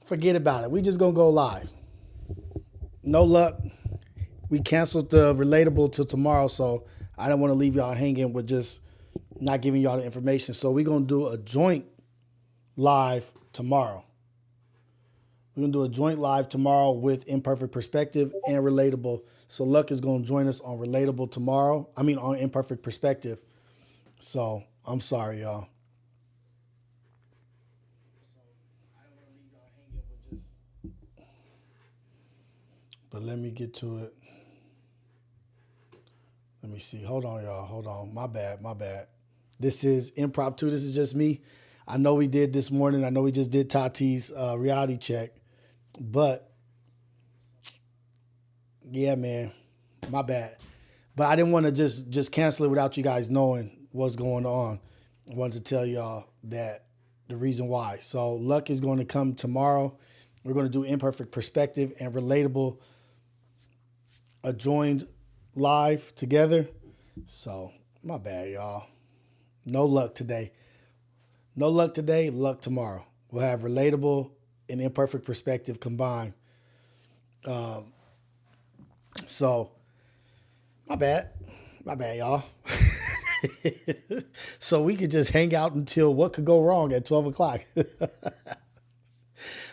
Forget about it. We just gonna go live. No luck. We canceled the Relatable till tomorrow, so I don't want to leave y'all hanging with just not giving y'all the information. So we're gonna do a joint live tomorrow. We're gonna do a joint live tomorrow with Imperfect Perspective and Relatable. So Lucc is gonna join us on Relatable tomorrow. I mean on Imperfect Perspective. So I'm sorry, y'all. But let me get to it. Let me see. Hold on, y'all. Hold on. My bad. This is impromptu. This is just me. I know we did this morning. I know we just did Tati's reality check. But, yeah, man. My bad. But I didn't want to just cancel it without you guys knowing what's going on. I wanted to tell y'all that the reason why. So Lucc is going to come tomorrow. We're going to do Imperfect Perspective and Relatable joined live together. So my bad, y'all. No luck today. No luck today, luck tomorrow. We'll have Relatable and Imperfect Perspective combined. So my bad, y'all. So we could just hang out until what could go wrong at 12 o'clock.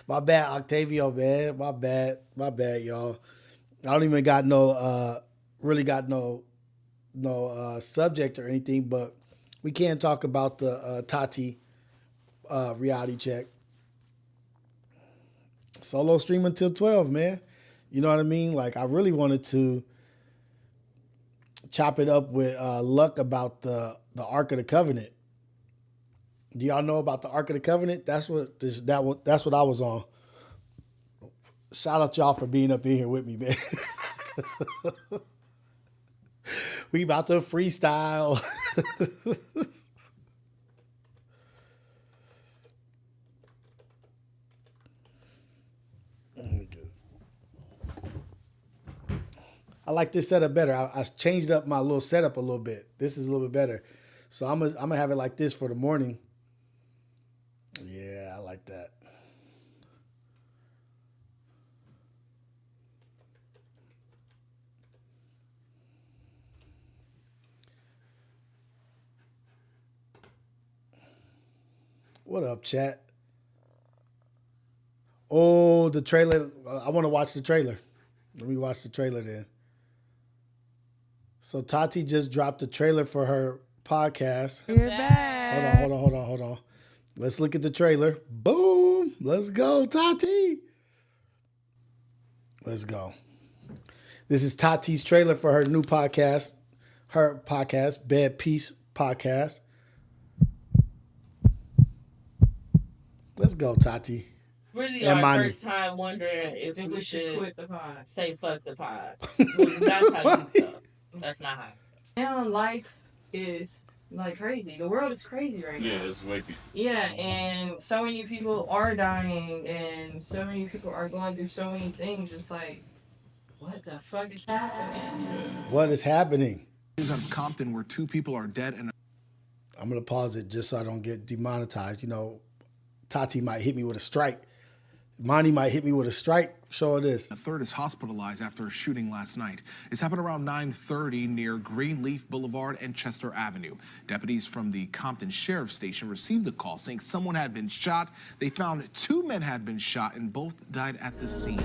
My bad, Octavio, man. My bad, y'all. I don't even got no subject or anything, but we can talk about the Tati reality check. Solo stream until 12, man. You know what I mean? Like, I really wanted to chop it up with Lucc about the Ark of the Covenant. Do y'all know about the Ark of the Covenant? That's what I was on. Shout out y'all for being up in here with me, man. We about to freestyle. I like this setup better. I changed up my little setup a little bit. This is a little bit better. So I'm gonna have it like this for the morning. Yeah, I like that. What up, chat? Oh, the trailer. I want to watch the trailer. Let me watch the trailer then. So Tati just dropped the trailer for her podcast. You're back. Hold on. Let's look at the trailer. Boom. Let's go, Tati. Let's go. This is Tati's trailer for her new podcast. Her podcast, Bad Peace Podcast. Let's go, Tati. Really, first time wondering if we should quit the pod. Say fuck the pod. That's how you feel. That's not how. Now life is like crazy. The world is crazy right now. Yeah, it's wicked. Yeah, and so many people are dying, and so many people are going through so many things. It's like, what the fuck is happening? What is happening? News out of Compton where 2 people are dead and I'm going to pause it just so I don't get demonetized. You know, Tati might hit me with a strike. Monty might hit me with a strike. Show her this. a third is hospitalized after a shooting last night. It's happened around 9:30 near Greenleaf Boulevard and Chester Avenue. Deputies from the Compton Sheriff's Station received the call saying someone had been shot. They found 2 men had been shot and both died at the scene.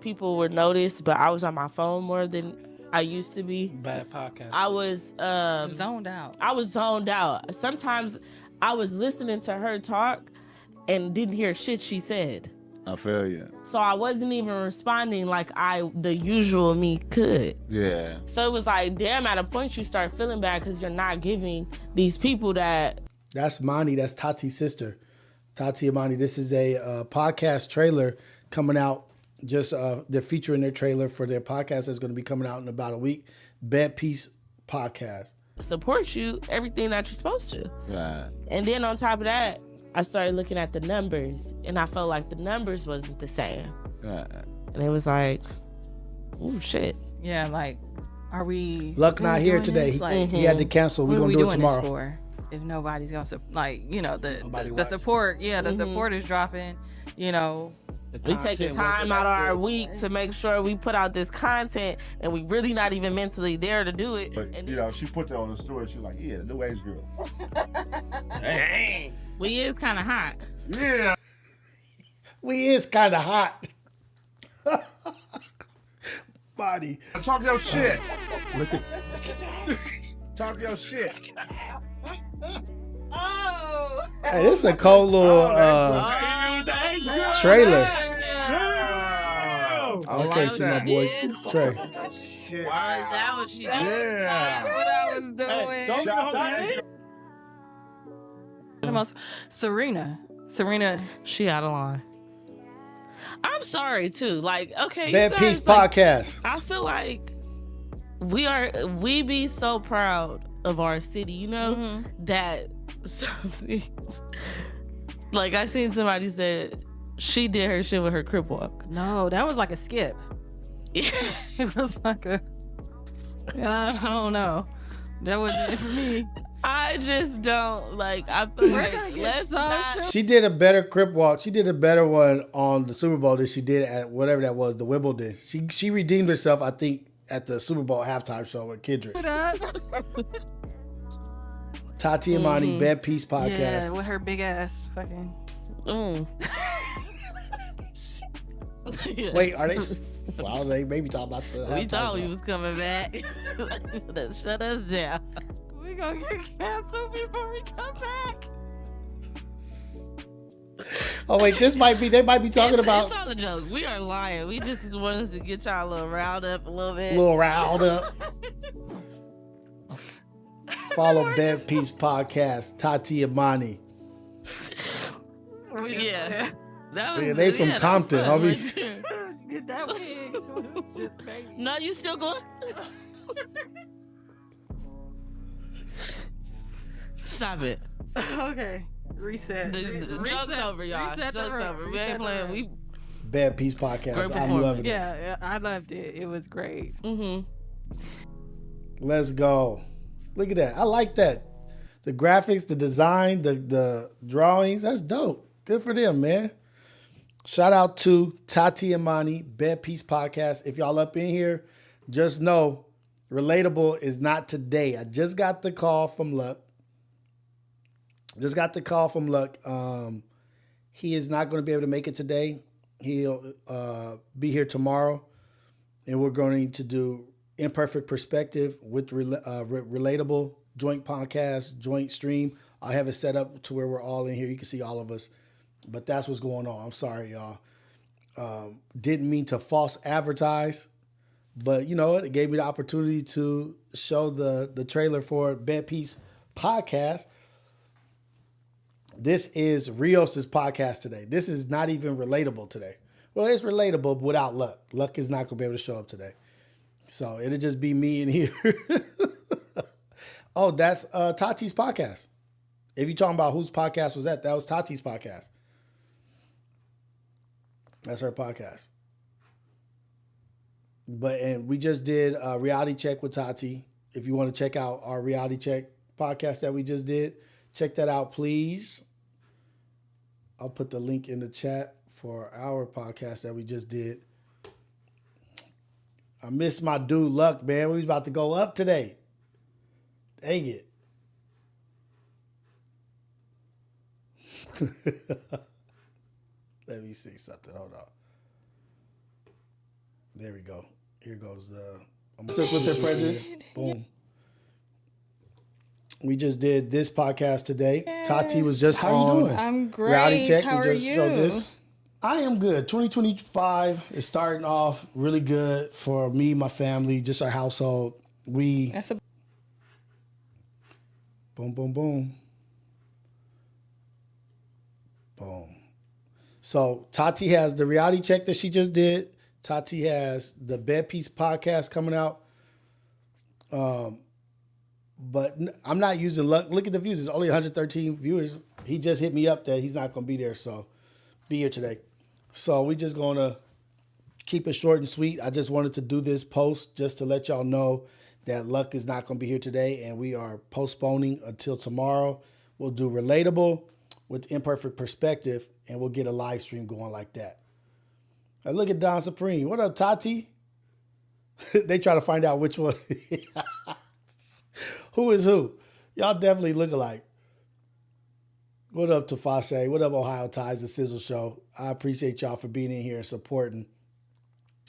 People were noticed, but I was on my phone more than I used to be. Bad podcast. I was Zoned out. I was zoned out. Sometimes I was listening to her talk and didn't hear shit she said. I feel you. So I wasn't even responding like the usual me could. Yeah. So it was like, damn, at a point you start feeling bad because you're not giving these people that. That's Monty. That's Tati's sister. Tati and Monty. This is a podcast trailer coming out. Just they're featuring their trailer for their podcast that's going to be coming out in about a week. Bad Peace Podcast. Support you, everything that you're supposed to. Right. And then on top of that, I started looking at the numbers, and I felt like the numbers wasn't the same. Right. And it was like, ooh, shit. Yeah, like, are we? Luck really not here doing today. this? Like, He had to cancel. We're what are gonna we do it doing this tomorrow. for? If nobody's gonna the watching. support, the support is dropping. We taking time out of our week to make sure we put out this content, and we really not even mentally there to do it. But And she put that on the story. She was like, yeah, the new age girl. dang, we is kind of hot. Yeah. We is kind of hot. Body. Talk your shit. Talk your shit. Oh. Hey, this is a cold little trailer. I can't see my boy Trey. Shit. Wow. Is that what she did? Yeah. What I was doing. The most Serena, She out of line. I'm sorry too. Like, okay, you Bad guys, Peace like, Podcast. I feel like we be so proud of our city, you know, that some things, like I seen somebody said she did her shit with her crip walk. No, that was like a skip. It was like I don't know. That wasn't it for me. I just don't like. I feel like let's not. She did a better crip walk. She did a better one on the Super Bowl than she did at whatever that was, the Wimbledon. She redeemed herself, I think, at the Super Bowl halftime show with Kendrick. Tati Imani, Bad Peace Podcast. Yeah, with her big ass fucking. Wait, are they? Wow, they maybe talking about the. We thought we show. was coming back. Shut us down. We gonna get canceled before we come back. Oh wait, they might be talking about It's all a joke. We are lying. We just wanted to get y'all a little riled up a little bit. a little riled up. Follow Bad Peace Podcast, Tati Imani. Yeah. That was, They from Compton, that was homie. fun right there. Get that wig. It was just baby. No, you still going? Stop it. Okay. Reset. The joke's over, y'all. Reset the Joke's room. over. We Reset ain't the playing. room. We Bad Peace Great Podcast. I'm performance. loving it. Yeah, I loved it. It was great. Let's go. Look at that. I like that. The graphics, the design, the drawings. That's dope. Good for them, man. Shout out to Tati Imani, Bad Peace Podcast. If y'all up in here, just know Relatable is not today. I just got the call from Lucc. He is not going to be able to make it today. He'll be here tomorrow. And we're going to do Imperfect Perspective with Relatable, joint podcast, joint stream. I have it set up to where we're all in here. You can see all of us. But that's what's going on. I'm sorry, y'all. Didn't mean to false advertise. But you know what? It gave me the opportunity to show the trailer for Bad Peace Podcast. This is Rios' podcast today. This is not even relatable today. Well, it's relatable but without Lucc. Lucc is not going to be able to show up today. So it'll just be me in here. Oh, that's Tati's podcast. If you're talking about whose podcast was that was Tati's podcast. That's her podcast. And we just did a reality check with Tati. If you want to check out our reality check podcast that we just did, check that out, please. I'll put the link in the chat for our podcast that we just did. I miss my dude Lucc, man. We was about to go up today. Dang it. Let me see something. Hold on. There we go. Here goes the. Just with their presence. Boom. We just did this podcast today. Yes. Tati was just on. I'm great. Reality check. How we just are you? showed this. I am good. 2025 is starting off really good for me, my family, just our household. Boom, boom, boom. Boom. So Tati has the reality check that she just did. Tati has the Bad Peace podcast coming out. But I'm not using Lucc. Look at the views. It's only 113 viewers. He just hit me up that he's not going to be there, so be here today. So we just going to keep it short and sweet. I just wanted to do this post just to let y'all know that Lucc is not going to be here today, and we are postponing until tomorrow. We'll do Relatable with Imperfect Perspective, and we'll get a live stream going like that. Now look at Don Supreme. What up, Tati? They try to find out which one. Who is who? Y'all definitely look alike. What up, Tafashe? What up, Ohio Ties, the Sizzle Show? I appreciate y'all for being in here and supporting.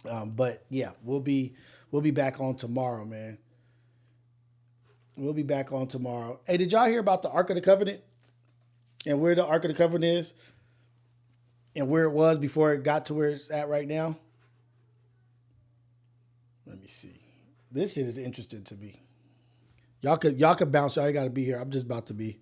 But yeah, we'll be back on tomorrow, man. We'll be back on tomorrow. Hey, did y'all hear about the Ark of the Covenant and where the Ark of the Covenant is and where it was before it got to where it's at right now? Let me see. This shit is interesting to me. Y'all could bounce. Y'all got to be here. I'm just about to be.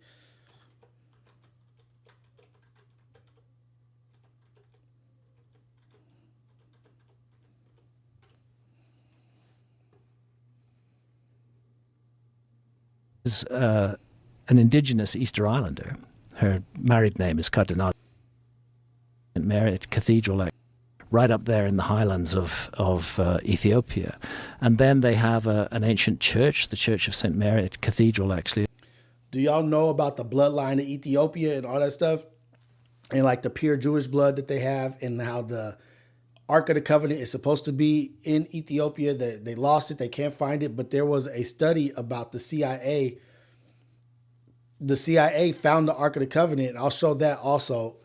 Is an indigenous Easter Islander. Her married name is Cardinal St. Mary Cathedral, right up there in the highlands of Ethiopia. And then they have an ancient church, the Church of St. Mary Cathedral, actually. Do y'all know about the bloodline of Ethiopia and all that stuff? And like the pure Jewish blood that they have, and how the Ark of the Covenant is supposed to be in Ethiopia. They lost it. They can't find it. But there was a study about the CIA. The CIA found the Ark of the Covenant. I'll show that also.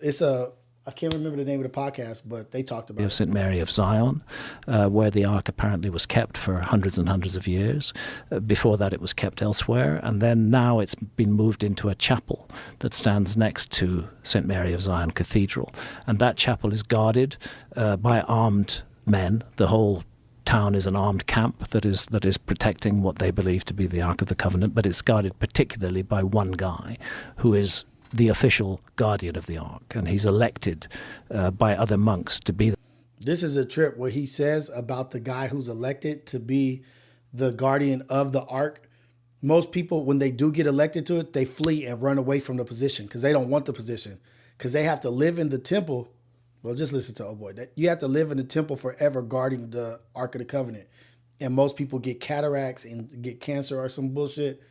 I can't remember the name of the podcast, but they talked about it. St. Mary of Zion, where the Ark apparently was kept for hundreds and hundreds of years. Before that, it was kept elsewhere. And then now it's been moved into a chapel that stands next to St. Mary of Zion Cathedral. And that chapel is guarded by armed men. The whole town is an armed camp that is protecting what they believe to be the Ark of the Covenant, but it's guarded particularly by one guy who is the official guardian of the Ark, and he's elected by other monks to be. This is a trip where he says about the guy who's elected to be the guardian of the Ark. Most people, when they do get elected to it, they flee and run away from the position because they don't want the position, because they have to live in the temple. Well, just listen to you have to live in the temple forever guarding the Ark of the Covenant. And most people get cataracts and get cancer or some bullshit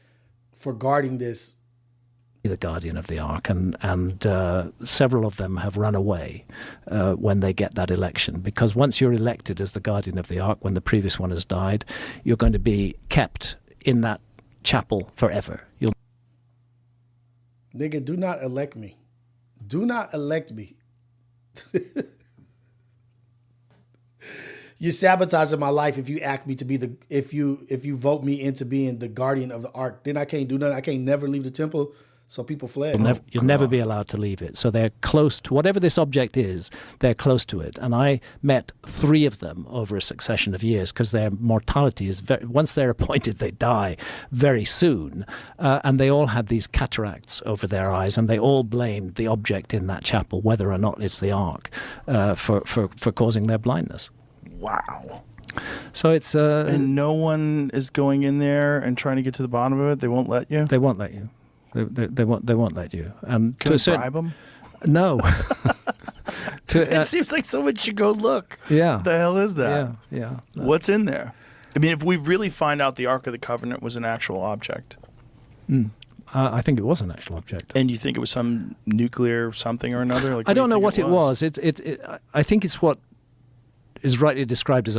for guarding this. The guardian of the Ark, and several of them have run away when they get that election, because once you're elected as the guardian of the Ark, when the previous one has died, you're going to be kept in that chapel forever. Nigga, do not elect me. Do not elect me. You're sabotaging my life if you ask me to be if you vote me into being the guardian of the Ark. Then I can't do nothing. I can't never leave the temple. So people fled. You'll never be allowed to leave it. So they're close to whatever this object is. They're close to it. And I met 3 of them over a succession of years, because their mortality is once they're appointed, they die very soon. And they all had these cataracts over their eyes, and they all blamed the object in that chapel, whether or not it's the Ark, for causing their blindness. Wow. So it's and no one is going in there and trying to get to the bottom of it. They won't let you. They won't let you. They won't let you. And Can you bribe them? No. It seems like someone should go look. Yeah. What the hell is that? Yeah. No. What's in there? I mean, if we really find out the Ark of the Covenant was an actual object. I think it was an actual object. And you think it was some nuclear something or another? Like, I don't know what it was. I think it's what is rightly described as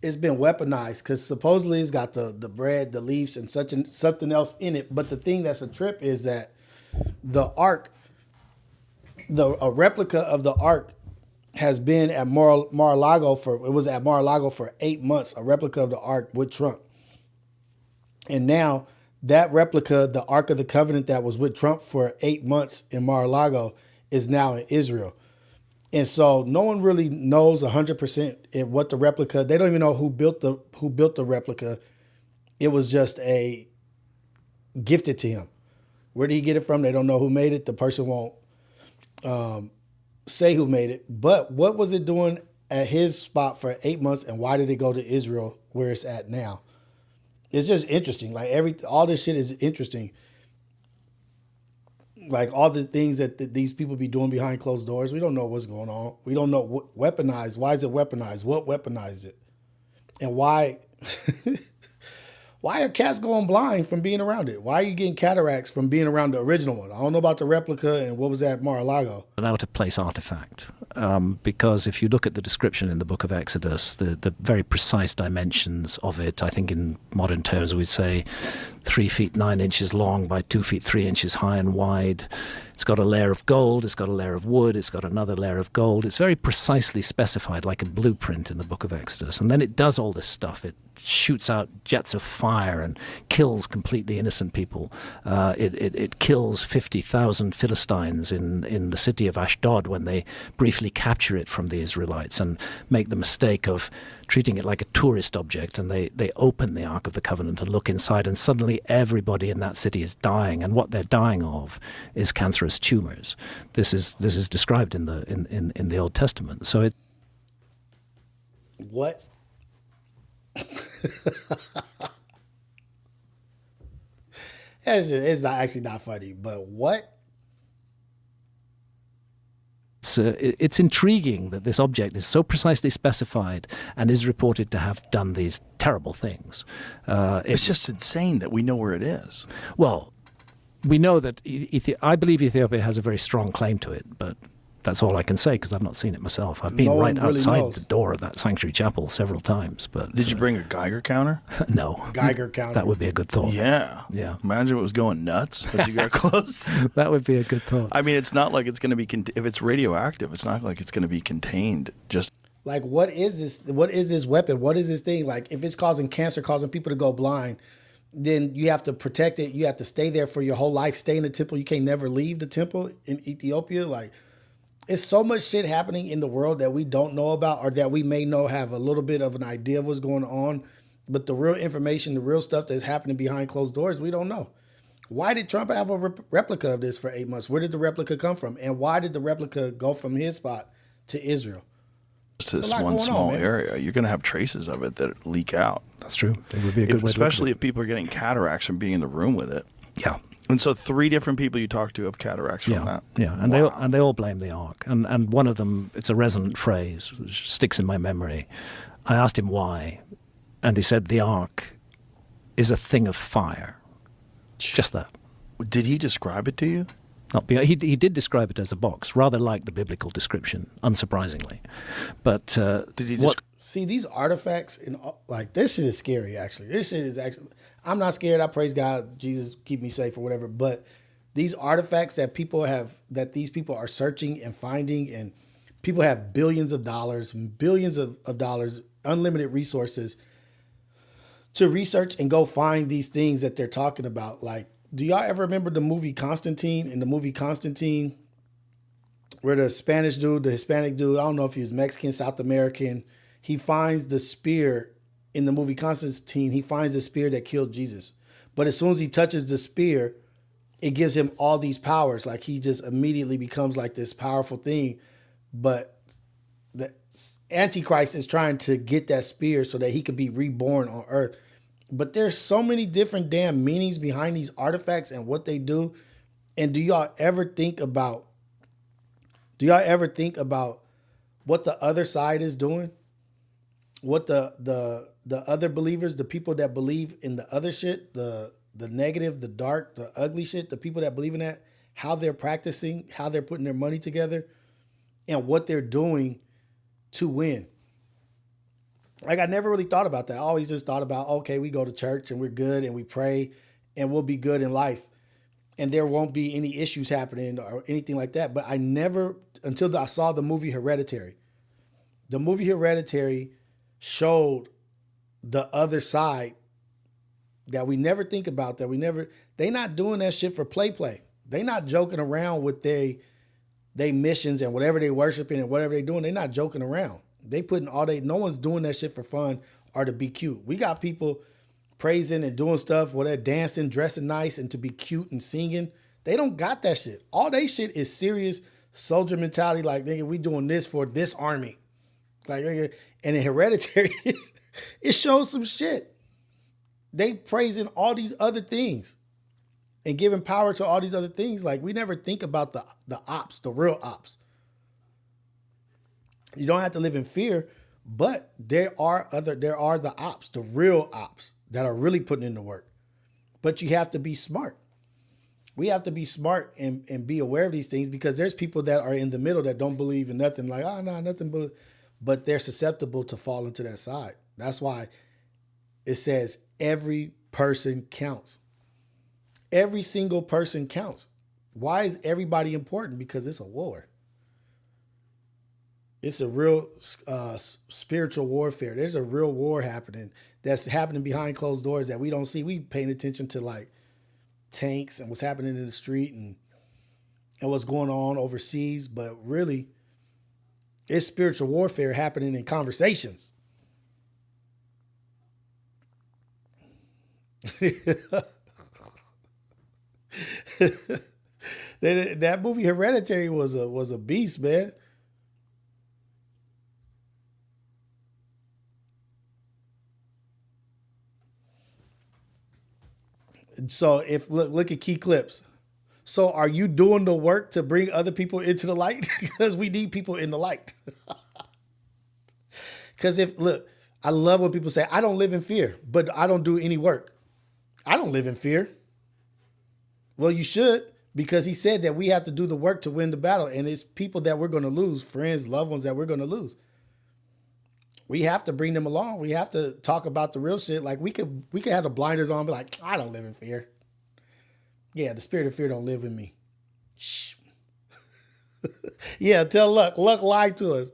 It's been weaponized because supposedly it's got the bread, the leaves, and something else in it. But the thing that's a trip is that the Ark, a replica of the Ark, has been at Mar-a-Lago for 8 months. A replica of the Ark with Trump, and now that replica, the Ark of the Covenant that was with Trump for 8 months in Mar-a-Lago, is now in Israel. And so no one really knows 100% what the replica. They don't even know who built the replica. It was just gifted to him. Where did he get it from? They don't know who made it. The person won't say who made it. But what was it doing at his spot for 8 months, and why did it go to Israel where it's at now? It's just interesting. Like all this shit is interesting. Like all the things that these people be doing behind closed doors. We don't know what's going on. We don't know what weaponized. Why is it weaponized? What weaponized it? And why why are cats going blind from being around it? Why are you getting cataracts from being around the original one? I don't know about the replica and what was that, Mar-a-Lago? An out-of-place artifact. Because if you look at the description in the book of Exodus, the very precise dimensions of it, I think in modern terms we'd say 3 feet 9 inches long by 2 feet 3 inches high and wide. It's got a layer of gold, it's got a layer of wood, it's got another layer of gold. It's very precisely specified, like a blueprint in the book of Exodus. And then it does all this stuff. It shoots out jets of fire and kills completely innocent people. It kills 50,000 Philistines in the city of Ashdod when they briefly capture it from the Israelites and make the mistake of treating it like a tourist object. And they open the Ark of the Covenant and look inside, and suddenly everybody in that city is dying. And what they're dying of is cancerous tumors. This is described in the Old Testament. So it. What? It's not actually not funny, but what? It's intriguing that this object is so precisely specified and is reported to have done these terrible things. It's just insane that we know where it is. Well, we know that I believe Ethiopia has a very strong claim to it, but that's all I can say because I've not seen it myself. I've been No right one really outside knows. the door of that sanctuary chapel several times. But Did you bring a Geiger counter? No. Geiger counter. That would be a good thought. Yeah. Yeah. Imagine it was going nuts as you got close. That would be a good thought. I mean, it's not like it's going to be, if it's radioactive, it's not like it's going to be contained just. Like, what is this? What is this weapon? What is this thing? Like, if it's causing cancer, causing people to go blind, then you have to protect it. You have to stay there for your whole life, stay in the temple. You can't never leave the temple in Ethiopia. Like, it's so much shit happening in the world that we don't know about, or that we may know, have a little bit of an idea of what's going on. But the real information, the real stuff that's happening behind closed doors, we don't know. Why did Trump have a replica of this for 8 months? Where did the replica come from? And why did the replica go from his spot to Israel? To this a lot one going on, small man. area, you're going to have traces of it that leak out. That's true. It would be a good way to look at Especially it. if people are getting cataracts from being in the room with it. Yeah. And so 3 different people you talk to have cataracts from that. Yeah, and they all blame the Ark. And one of them, it's a resonant phrase, which sticks in my memory. I asked him why, and he said the Ark is a thing of fire. Just that. Did he describe it to you? He did describe it as a box, rather like the biblical description, unsurprisingly. But Did he See, these artifacts, and like, this shit is scary, actually. This shit is actually, I'm not scared. I praise God. Jesus, keep me safe or whatever. But these artifacts that these people are searching and finding, and people have billions of dollars, unlimited resources to research and go find these things that they're talking about. Like, do y'all ever remember the movie Constantine? In the movie Constantine, where the Spanish dude, the Hispanic dude, I don't know if he was Mexican, South American, he finds the spear in the movie Constantine. He finds the spear that killed Jesus. But as soon as he touches the spear, it gives him all these powers. Like, he just immediately becomes like this powerful thing. But the Antichrist is trying to get that spear so that he could be reborn on earth. But there's so many different damn meanings behind these artifacts and what they do. And do y'all ever think about what the other side is doing? What the other believers, the people that believe in the other shit, the negative, the dark, the ugly shit, the people that believe in that, how they're practicing, how they're putting their money together, and what they're doing to win. Like, I never really thought about that. I always just thought about, okay, we go to church and we're good and we pray and we'll be good in life and there won't be any issues happening or anything like that. But I never, until I saw the movie Hereditary. The movie Hereditary showed the other side that we never think about, they not doing that shit for play. They not joking around with they missions and whatever they worshiping and whatever they doing. They not joking around. They putting no one's doing that shit for fun or to be cute. We got people praising and doing stuff where they're dancing, dressing nice and to be cute and singing. They don't got that shit. All they shit is serious soldier mentality. Like, nigga, we doing this for this army. Like, nigga, and in Hereditary, it shows some shit. They praising all these other things. and giving power to all these other things. Like, we never think about the ops, the real ops. You don't have to live in fear, but there are the ops, the real ops that are really putting in the work. But you have to be smart. We have to be smart and be aware of these things, because there's people that are in the middle that don't believe in nothing, like, oh, no, nothing, but they're susceptible to fall into that side. That's why it says every person counts. Every single person counts. Why is everybody important? Because it's a war. It's a real spiritual warfare. There's a real war happening that's happening behind closed doors that we don't see. We paying attention to like tanks and what's happening in the street and what's going on overseas, but really it's spiritual warfare happening in conversations. That movie Hereditary was a beast, man. So if look at key clips. So are you doing the work to bring other people into the light? Because we need people in the light. Because I love when people say, I don't live in fear, but I don't do any work. I don't live in fear. Well, you should, because he said that we have to do the work to win the battle. And it's people that we're going to lose, friends, loved ones that we're going to lose. We have to bring them along. We have to talk about the real shit. Like we could have the blinders on and be like, I don't live in fear. Yeah, the spirit of fear don't live in me. Shh. Yeah, tell Lucc. Lucc lied to us.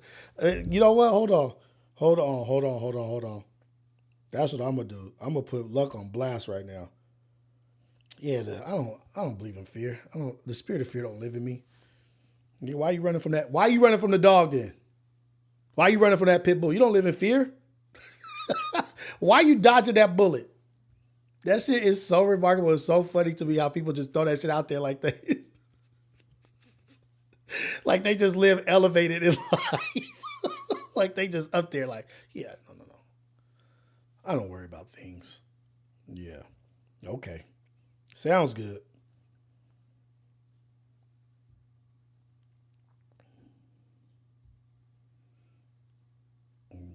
You know what? Hold on. That's what I'm gonna do. I'm gonna put Lucc on blast right now. Yeah, I don't believe in fear. The spirit of fear don't live in me. Why are you running from that? Why are you running from the dog then? Why are you running from that pit bull? You don't live in fear? Why are you dodging that bullet? That shit is so remarkable. It's so funny to me how people just throw that shit out there like that. Like they just live elevated in life. Like they just up there like, yeah, no. I don't worry about things. Yeah. Okay. Sounds good.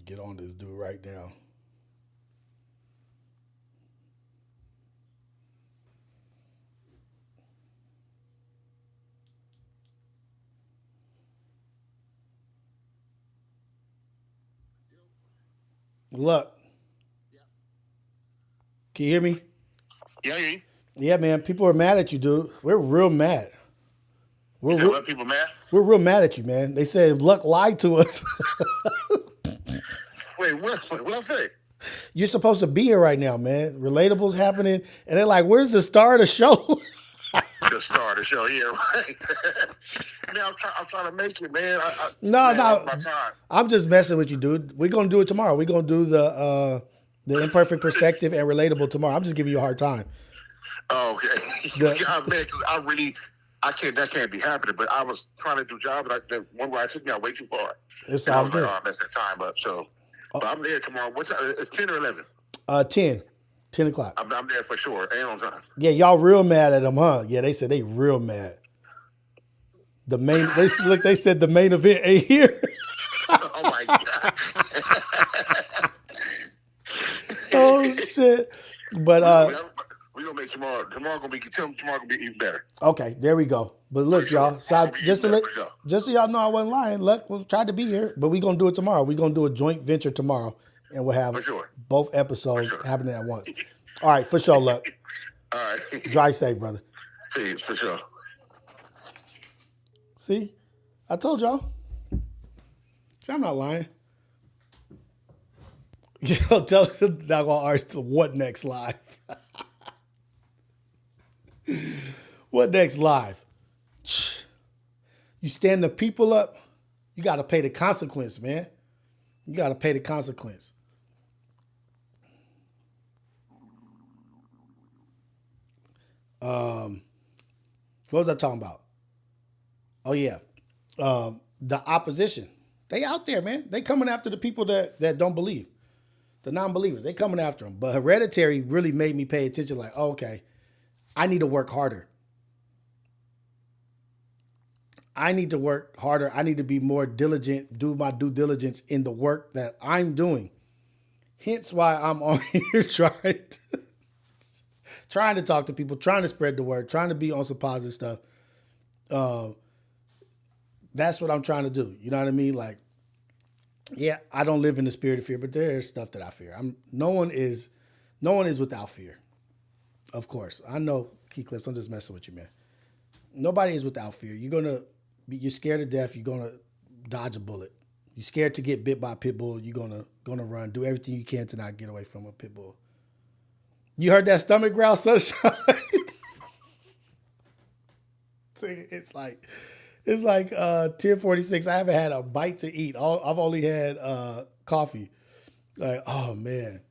Get on this dude right now. Lucc. Can you hear me? Yeah, I hear you. Yeah, man. People are mad at you, dude. We're real mad. What people mad? We're real mad at you, man. They said Lucc lied to us. Wait, what I say? You're supposed to be here right now, man. Relatable's happening. And they're like, where's the star of the show? The star of the show, yeah, right. Man, I'm trying to make it, man. No. My time. I'm just messing with you, dude. We're going to do it tomorrow. We're going to do the imperfect perspective and relatable tomorrow. I'm just giving you a hard time. Oh, okay. Yeah, man, 'cause that can't be happening. But I was trying to do a job, and the one where I took me out way too far. It's and all I was good. like, oh, I messed that time up. So, but I'm there tomorrow. What time? It's 10 or 11. 10 o'clock. I'm there for sure. And on time. Yeah, y'all real mad at them, huh? Yeah, they said they real mad. They said the main event ain't here. Oh my god. Oh shit. But we're gonna make tomorrow gonna be even better. Okay, there we go. But look, y'all, so just so y'all know I wasn't lying, Lucc, we'll try to be here, but we're gonna do it tomorrow. We're gonna do a joint venture tomorrow, and we'll have both episodes happening at once. All right, for sure, Lucc. All right. Drive safe, brother. See, for sure. See? I told y'all. I'm not lying. Tell us not gonna ask what next live. What next live? You stand the people up, you gotta pay the consequence, man. You gotta pay the consequence. What was I talking about? Oh yeah. The opposition. They out there, man. They coming after the people that don't believe. The non-believers. They coming after them. But Hereditary really made me pay attention like, oh, okay, I need to work harder. I need to work harder. I need to be more diligent, do my due diligence in the work that I'm doing. Hence why I'm on here trying to talk to people, trying to spread the word, trying to be on some positive stuff. That's what I'm trying to do. You know what I mean? Like, yeah, I don't live in the spirit of fear, but there's stuff that I fear. No one is without fear. Of course. I know, Key Clips, I'm just messing with you, man. Nobody is without fear. You're scared to death, you're gonna dodge a bullet. You're scared to get bit by a pit bull, you're gonna run. Do everything you can to not get away from a pit bull. You heard that stomach growl, Sunshine? It's like 10:46. I haven't had a bite to eat. I've only had coffee. Like, oh man.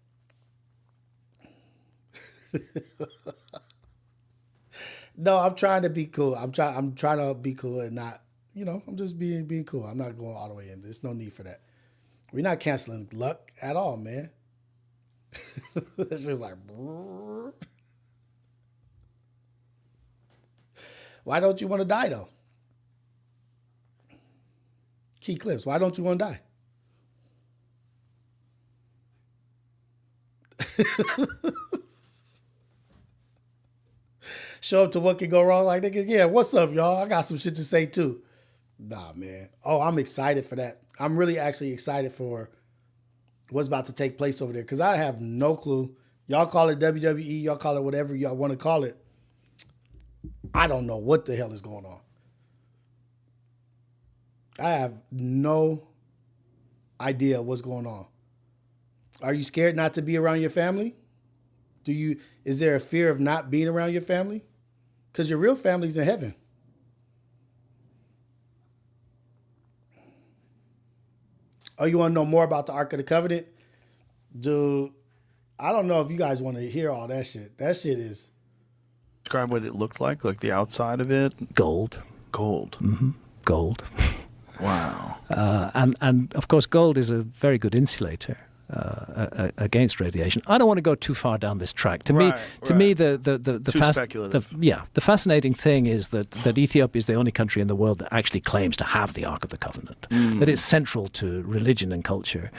No, I'm trying to be cool. I'm trying to be cool and not, I'm just being cool. I'm not going all the way in. There's no need for that. We're not canceling Lucc at all, man. This was like, brrr. Why don't you want to die though? Key Clips, why don't you want to die? Show up to what can go wrong. Like, nigga, yeah, what's up, y'all? I got some shit to say too. Nah, man. Oh, I'm excited for that. I'm really actually excited for what's about to take place over there because I have no clue. Y'all call it WWE, y'all call it whatever y'all want to call it. I don't know what the hell is going on. I have no idea what's going on. Are you scared not to be around your family? Is there a fear of not being around your family? Because your real family's in heaven. Oh, you want to know more about the Ark of the Covenant? Dude, I don't know if you guys want to hear all that shit. That shit is... Describe what it looked like the outside of it. Gold. Gold. Mm-hmm. Gold. Wow. And of course, gold is a very good insulator against radiation. I don't want to go too far down this track. To me, the fascinating thing is that Ethiopia is the only country in the world that actually claims to have the Ark of the Covenant. That it's central to religion and culture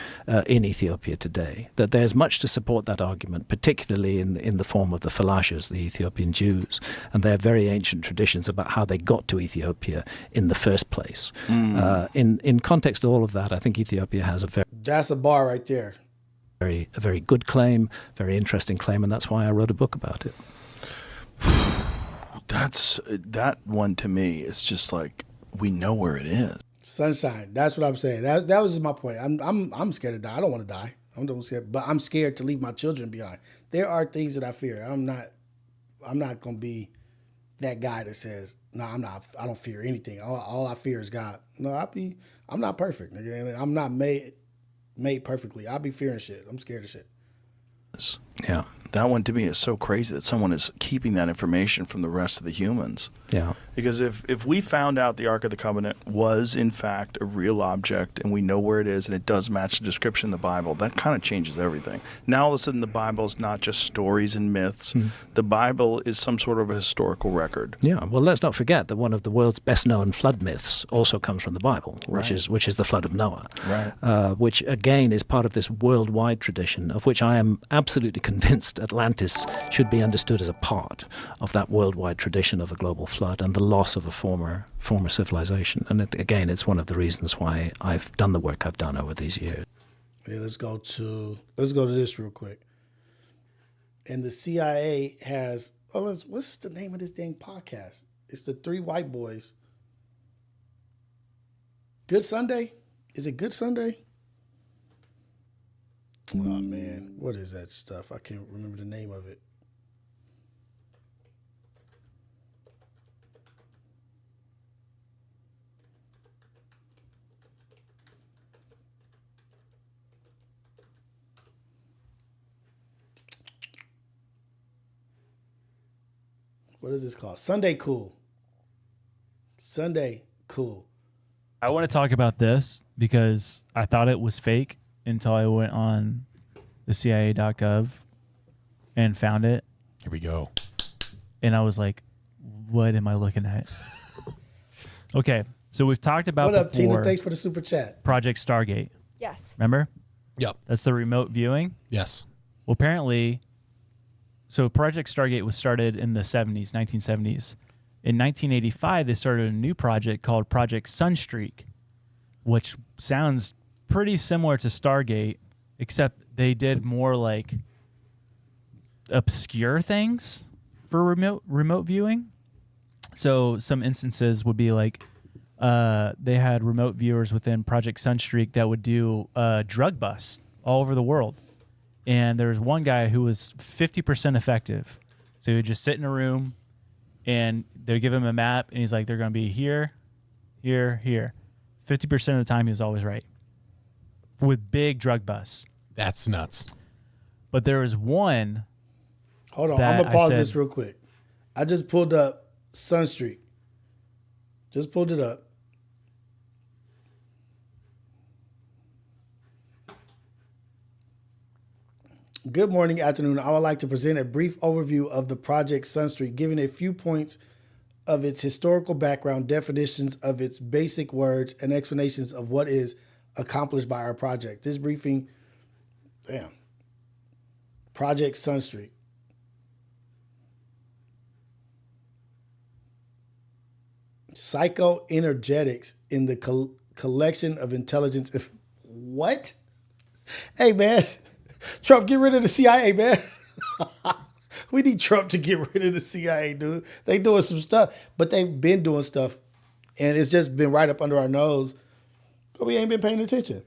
in Ethiopia today. That there's much to support that argument, particularly in the form of the Falashas, the Ethiopian Jews, and their very ancient traditions about how they got to Ethiopia in the first place. In context of all of that, I think Ethiopia has that's a bar right there. A very good claim, very interesting claim, and that's why I wrote a book about it. That one to me is just like, we know where it is. Sunshine. That's what I'm saying. That was my point. I'm scared to die. I don't want to die. I'm scared, but I'm scared to leave my children behind. There are things that I fear. I'm not gonna be that guy that says, no, I'm not. I don't fear anything. All I fear is God. No, I'm not perfect, nigga. I'm not made perfectly. I'll be fearing shit. I'm scared of shit. Yeah. That one to me is so crazy that someone is keeping that information from the rest of the humans. Yeah. Because if we found out the Ark of the Covenant was in fact a real object and we know where it is and it does match the description in the Bible, that kind of changes everything. Now all of a sudden the Bible is not just stories and myths. The Bible is some sort of a historical record. Yeah. Well, let's not forget that one of the world's best known flood myths also comes from the Bible, which is the flood of Noah. Right. Which again is part of this worldwide tradition of which I am absolutely convinced Atlantis should be understood as a part of that worldwide tradition of a global flood and the loss of a former civilization. And again, it's one of the reasons why I've done the work I've done over these years. Yeah, let's go to this real quick. And the CIA has what's the name of this dang podcast? It's the three white boys. Good Sunday? Is it Good Sunday? Oh man, what is that stuff? I can't remember the name of it. What is this called? Sunday Cool. Sunday Cool. I want to talk about this because I thought it was fake until I went on the CIA.gov and found it. Here we go. and I was like, what am I looking at? Okay, so we've talked about What up, before Tina? Thanks for the super chat. Project Stargate. Yes. Remember? Yep. That's the remote viewing. Yes. Well, apparently, so Project Stargate was started in the 70s, 1970s. In 1985, they started a new project called Project Sunstreak, which sounds pretty similar to Stargate, except they did more like obscure things for remote viewing. So some instances would be like they had remote viewers within Project Sunstreak that would do drug busts all over the world. And there was one guy who was 50% effective. So he would just sit in a room and they'd give him a map and he's like, they're going to be here, here, here. 50% of the time he was always right with big drug busts. That's nuts. But there was one. Hold on, I'm going to pause this real quick. I just pulled up Sunstreak. Just pulled it up. Good morning, afternoon. I would like to present a brief overview of the Project Sunstreak, giving a few points of its historical background, definitions of its basic words, and explanations of what is accomplished by our project. This briefing, Project Sunstreak. Psychoenergetics in the collection of intelligence. What? Hey, man. Trump, get rid of the CIA, man. We need Trump to get rid of the CIA, dude. They doing some stuff, but they've been doing stuff, and it's just been right up under our nose, but we ain't been paying attention.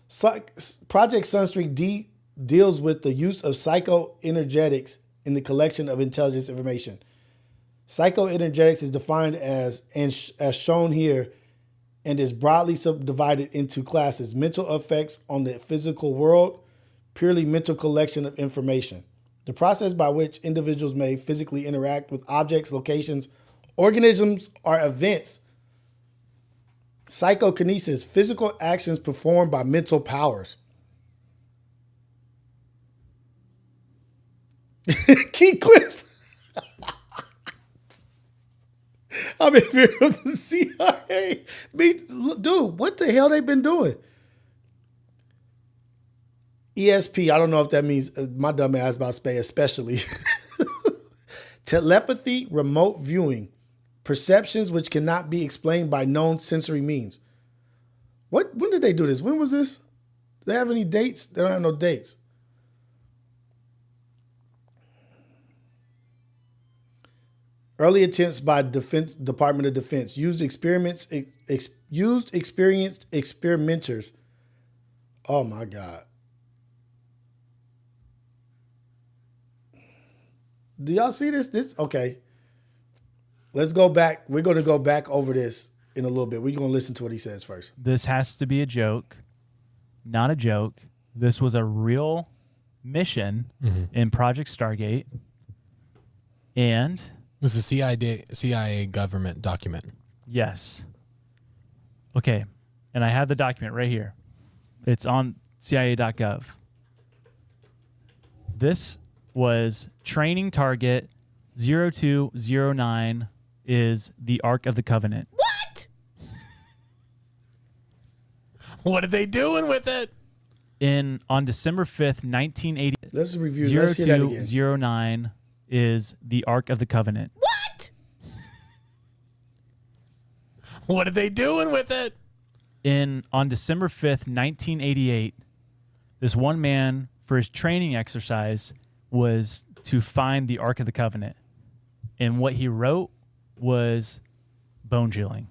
Project Sunstreak deals with the use of psychoenergetics in the collection of intelligence information. Psychoenergetics is defined as shown here and is broadly subdivided into classes: mental effects on the physical world, purely mental collection of information. The process by which individuals may physically interact with objects, locations, organisms, or events. Psychokinesis, physical actions performed by mental powers. Key clips. I'm in fear of the CIA. Dude, what the hell they been doing? ESP, I don't know if that means, my dumb ass about to say especially. Telepathy, remote viewing, perceptions which cannot be explained by known sensory means. When did they do this? When was this? Do they have any dates? They don't have no dates. Early attempts by Department of Defense used experienced experimenters. Oh my God. Do y'all see this? Okay. Let's go back. We're going to go back over this in a little bit. We're going to listen to what he says first. This has to be a joke, not a joke. This was a real mission in Project Stargate. And this is a CIA government document. Yes. Okay. And I have the document right here. It's on CIA.gov. This was training target 0209 is the Ark of the Covenant. What? What are they doing with it? On December 5th, 1980. Let's review. Let's hear that again. 0209 is the Ark of the Covenant. What? What are they doing with it? On December 5th, 1988, this one man, for his training exercise, was to find the Ark of the Covenant. And what he wrote was bone chilling.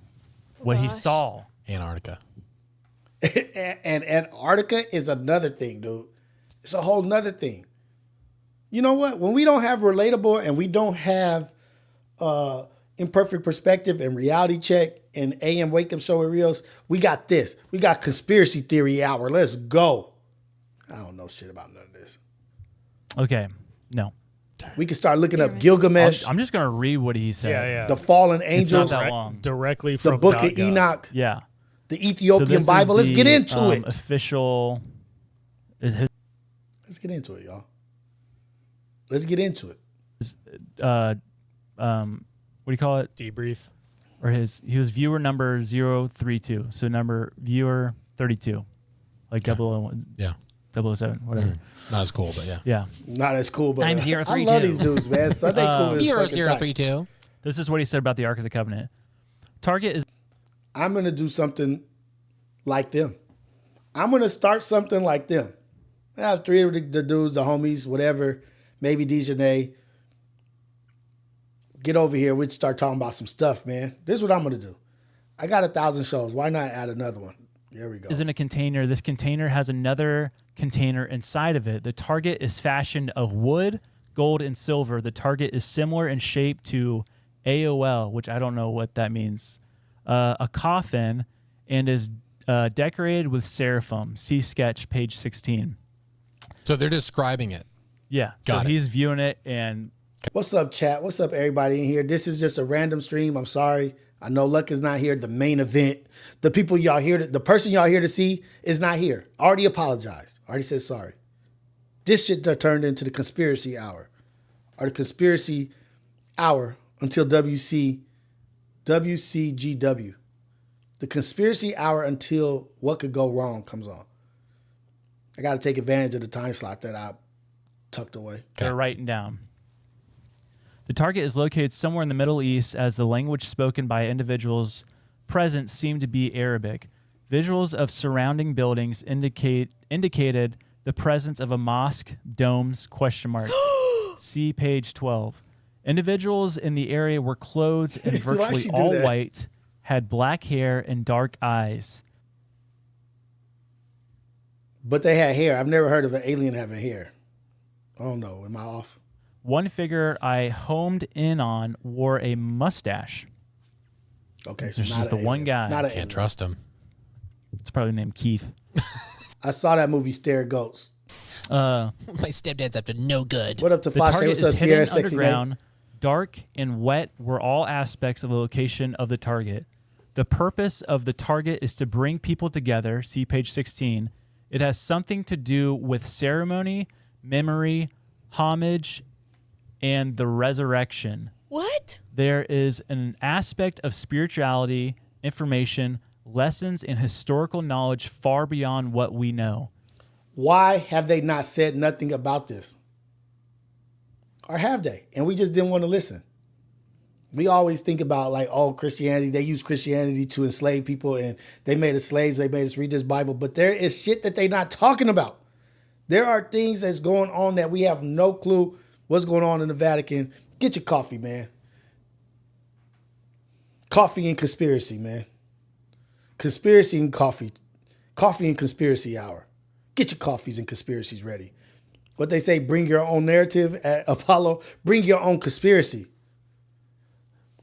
What he saw. Antarctica. And Antarctica is another thing, dude. It's a whole nother thing. You know what? When we don't have Relatable and we don't have Imperfect Perspective and Reality Check and AM Wake Up Show with Rios, we got this. We got Conspiracy Theory Hour. Let's go. I don't know shit about none of this. Okay. No. We can start looking up Gilgamesh. I'm just going to read what he said. The Fallen It's Angels. not that long. Directly from the Book of .gov. Enoch. Yeah. The Ethiopian Bible. Let's get into it. Official. Let's get into it, y'all. Let's get into it. What do you call it? Debrief. Or he was viewer number 032. So number viewer 32. Like 001. Yeah. 007, whatever. Not as cool, but yeah. Yeah. Not as cool, but I'm I 032. love these dudes, man. Sunday cool is Hero fucking tight. 032. This is what he said about the Ark of the Covenant. Target is I'm gonna do something like them. I'm gonna start something like them. I have three of the dudes, the homies, whatever, maybe Dejanay. Get over here. We'd start talking about some stuff, man. This is what I'm gonna do. I got 1,000 shows. Why not add another one? There we go. in a container. This container has another container inside of it. The target is fashioned of wood, gold, and silver. The target is similar in shape to AOL, which I don't know what that means, a coffin, and is decorated with seraphim. See sketch, page 16. So they're describing it. Yeah, Got it. He's viewing it, and What's up, chat? What's up, everybody in here? This is just a random stream. I'm sorry. I know Lucc is not here. The main event, the people y'all here, the person y'all here to see is not here. Already apologized. Already said sorry. This shit turned into the conspiracy hour, or the conspiracy hour until WCGW. The conspiracy hour until what could go wrong comes on. I got to take advantage of the time slot that I tucked away. they're writing down. The target is located somewhere in the Middle East, as the language spoken by individuals present seemed to be Arabic. Visuals of surrounding buildings indicated the presence of a mosque, domes, ? See page 12. Individuals in the area were clothed in Why virtually she do all that? white, had black hair and dark eyes. But they had hair. I've never heard of an alien having hair. I don't know. Am I off? One figure I homed in on wore a mustache. Okay, so There's not just an the one alien. guy. Not an Can't alien. trust him. It's probably named Keith. I saw that movie, Stare Goats. My stepdad's up to no good. What up to The Fox? target What's up, is Sierra hidden Sexy Mate? underground. Dark and wet were all aspects of the location of the target. The purpose of the target is to bring people together. See page 16. It has something to do with ceremony, memory, homage, and the resurrection. What? There is an aspect of spirituality, information, lessons, and historical knowledge far beyond what we know. Why have they not said nothing about this? Or have they? And we just didn't want to listen. We always think about like, oh, Christianity, they use Christianity to enslave people and they made us slaves, they made us read this Bible, but there is shit that they're not talking about. There are things that's going on that we have no clue what's going on in the Vatican. Get your coffee, man. Coffee and conspiracy, man. Conspiracy and coffee. Coffee and conspiracy hour. Get your coffees and conspiracies ready. What they say, bring your own narrative at Apollo. Bring your own conspiracy.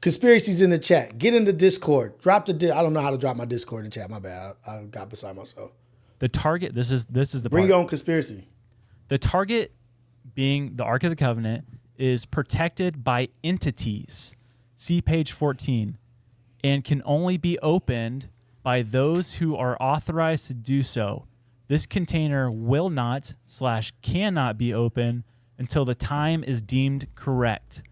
Conspiracies in the chat. Get in the Discord. Drop the. I don't know how to drop my Discord in the chat. My bad. I got beside myself. The target. This is the Bring part. your own conspiracy. The target, being the Ark of the Covenant, is protected by entities. See page 14, and can only be opened by those who are authorized to do so. This container will not / cannot be opened until the time is deemed correct.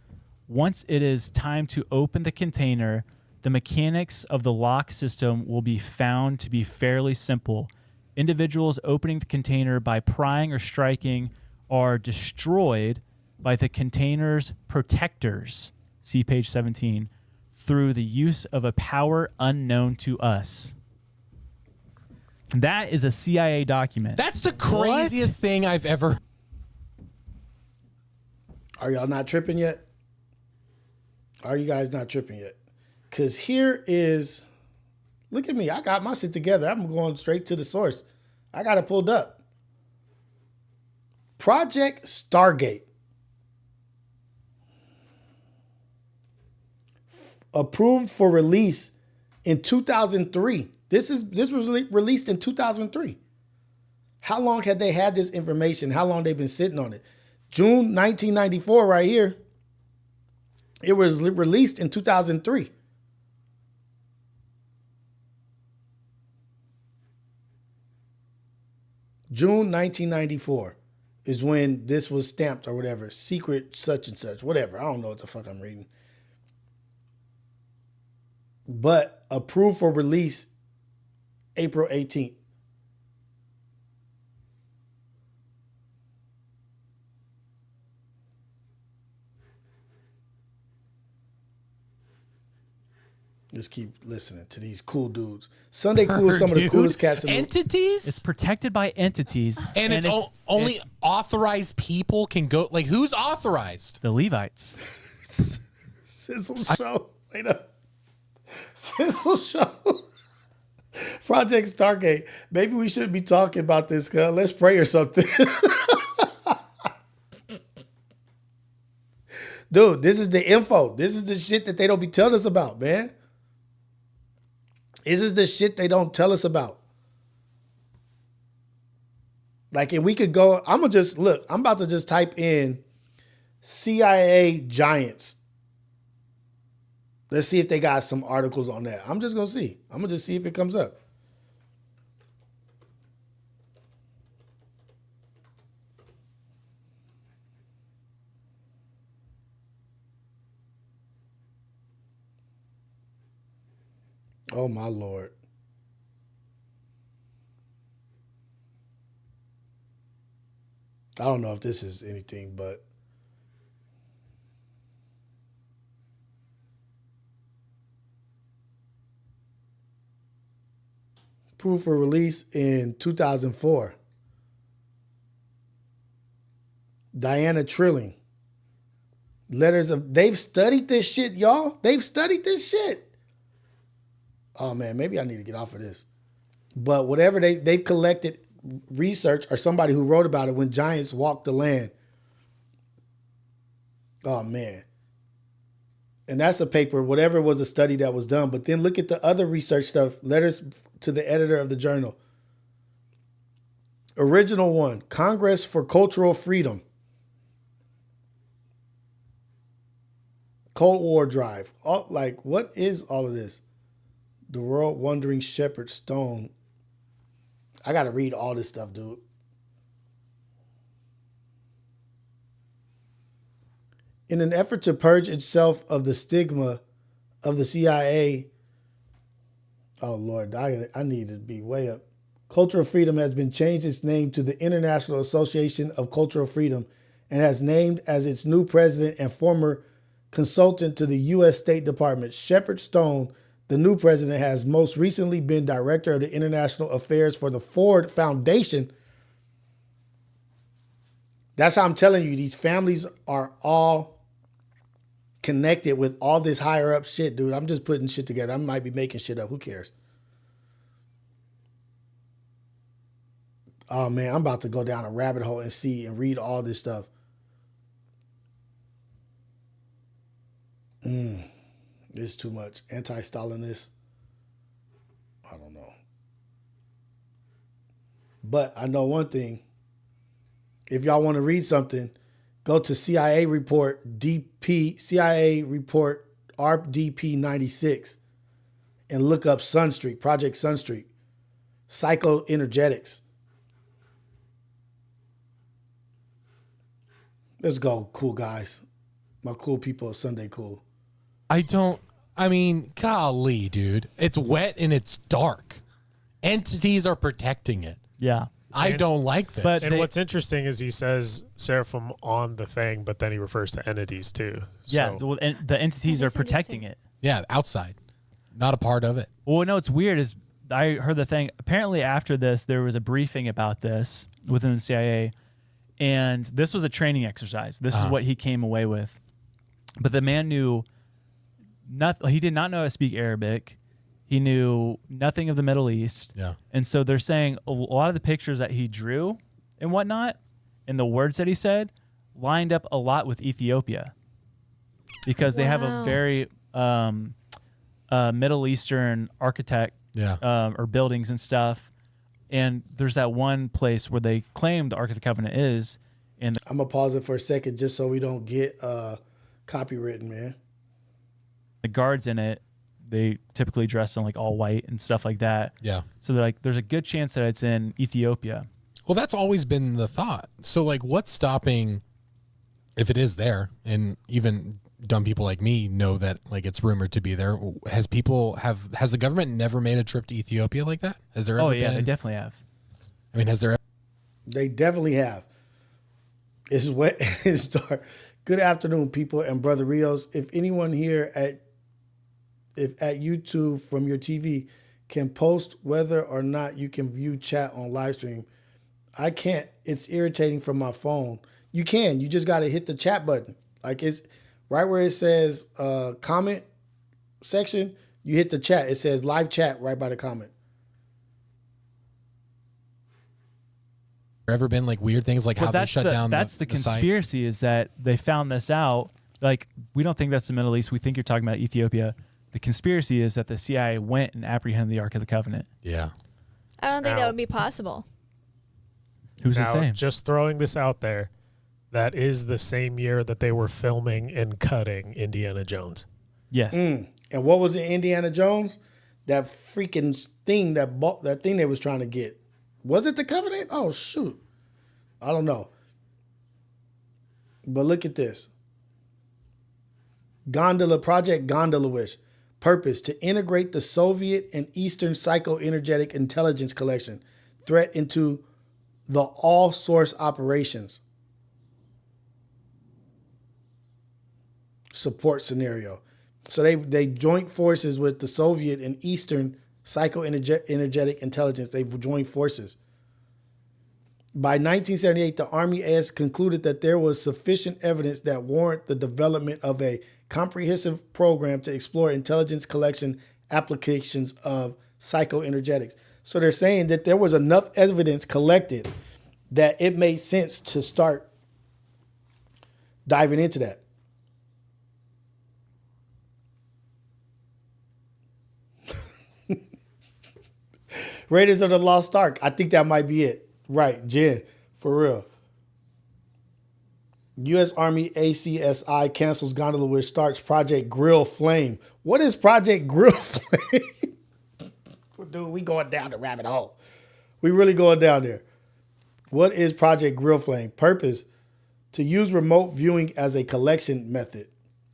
Once it is time to open the container, the mechanics of the lock system will be found to be fairly simple. Individuals opening the container by prying or striking are destroyed by the container's protectors, see page 17, through the use of a power unknown to us. That is a CIA document. That's the craziest thing I've ever. Are y'all not tripping yet? Are you guys not tripping yet? Because here is, look at me. I got my shit together. I'm going straight to the source. I got it pulled up. Project Stargate. Approved for release in 2003. This was released in 2003. How long had they had this information? How long they been sitting on it? June 1994 right here. It was released in 2003. June 1994. is when this was stamped or whatever. Secret such and such, whatever. I don't know what the fuck I'm reading. But approved for release April 18th. Just keep listening to these cool dudes. Sunday Cool is some of the coolest cats in the world. Entities? It's protected by entities. And it's only authorized people can go. Like, who's authorized? The Levites. Sizzle Show. Wait up. Sizzle Show. Project Stargate. Maybe we shouldn't be talking about this. Let's pray or something. Dude, this is the info. This is the shit that they don't be telling us about, man. This is the shit they don't tell us about. Like, if we could go, I'm about to just type in CIA giants. Let's see if they got some articles on that. I'm just going to see. I'm going to just see if it comes up. Oh, my Lord. I don't know if this is anything, but approved for release in 2004. Diana Trilling. They've studied this shit, y'all. They've studied this shit. Oh, man, maybe I need to get off of this. But whatever they've collected research or somebody who wrote about it when giants walked the land. Oh, man. And that's a paper, whatever was a study that was done. But then look at the other research stuff. Letters to the editor of the journal. Original one, Congress for Cultural Freedom. Cold War Drive. What is all of this? The World Wandering Shepherd Stone. I got to read all this stuff, dude. In an effort to purge itself of the stigma of the CIA. Oh, Lord, I need to be way up. Cultural Freedom has been changed its name to the International Association of Cultural Freedom and has named as its new president and former consultant to the U.S. State Department, Shepard Stone. The new president has most recently been director of the international affairs for the Ford Foundation. That's how I'm telling you, these families are all connected with all this higher up shit, dude. I'm just putting shit together. I might be making shit up. Who cares? Oh, man, I'm about to go down a rabbit hole and see and read all this stuff. It's too much. Anti-Stalinist. I don't know. But I know one thing. If y'all want to read something, go to CIA report RDP 96 and look up Sunstreak, Project Sunstreak, psychoenergetics. Let's go, cool guys. My cool people are Sunday cool. Golly, dude. It's wet and it's dark. Entities are protecting it. Yeah. I don't like this. And what's interesting is he says seraphim on the thing, but then he refers to entities too. Yeah, So, and the entities are protecting it. Yeah, outside. Not a part of it. Well, no, it's weird is I heard the thing. Apparently after this, there was a briefing about this within the CIA, and this was a training exercise. This is what he came away with. But the man knew nothing. He did not know how to speak Arabic. He knew nothing of the Middle East. Yeah. And so they're saying a lot of the pictures that he drew and whatnot, and the words that he said, lined up a lot with Ethiopia. Because they have a very Middle Eastern architect or buildings and stuff. And there's that one place where they claim the Ark of the Covenant is. And I'm going to pause it for a second just so we don't get copywritten, man. The guards in it, they typically dress in like all white and stuff like that. Yeah. So they're like, there's a good chance that it's in Ethiopia. Well, that's always been the thought. So, like, what's stopping, if it is there, and even dumb people like me know that, like, it's rumored to be there. Has the government never made a trip to Ethiopia like that? Has there ever been? Oh, yeah, they definitely have. I mean, has there ever? They definitely have. It's wet and it's dark. Good afternoon, people, and Brother Rios. If anyone here at YouTube from your TV can post whether or not you can view chat on live stream. I can't. It's irritating from my phone. You can. You just got to hit the chat button. Like, it's right where it says comment section. You hit the chat. It says live chat right by the comment. Ever been like weird things like how they shut down that's the the site? conspiracy is that they found this out. Like, we don't think that's the Middle East. We think you're talking about Ethiopia. The conspiracy is that the CIA went and apprehended the Ark of the Covenant. Yeah. I don't think that would be possible. Who's to Now, say? just throwing this out there, that is the same year that they were filming and cutting Indiana Jones. Yes. And what was it, Indiana Jones? That freaking thing that thing they was trying to get. Was it the Covenant? Oh, shoot. I don't know. But look at this. Project Gondola Wish. Purpose: to integrate the Soviet and Eastern psychoenergetic intelligence collection threat into the all-source operations support scenario. So they joint forces with the Soviet and Eastern psychoenergetic intelligence. They've joined forces. By 1978, the Army has concluded that there was sufficient evidence that warrant the development of a comprehensive program to explore intelligence collection applications of psychoenergetics. So they're saying that there was enough evidence collected that it made sense to start diving into that. Raiders of the Lost Ark. I think that might be it. Right, Jen, for real. U.S. Army ACSI cancels Gondola Wish, starts Project Grill Flame. What is Project Grill Flame? Dude, we going down the rabbit hole. We really going down there. What is Project Grill Flame? Purpose: to use remote viewing as a collection method.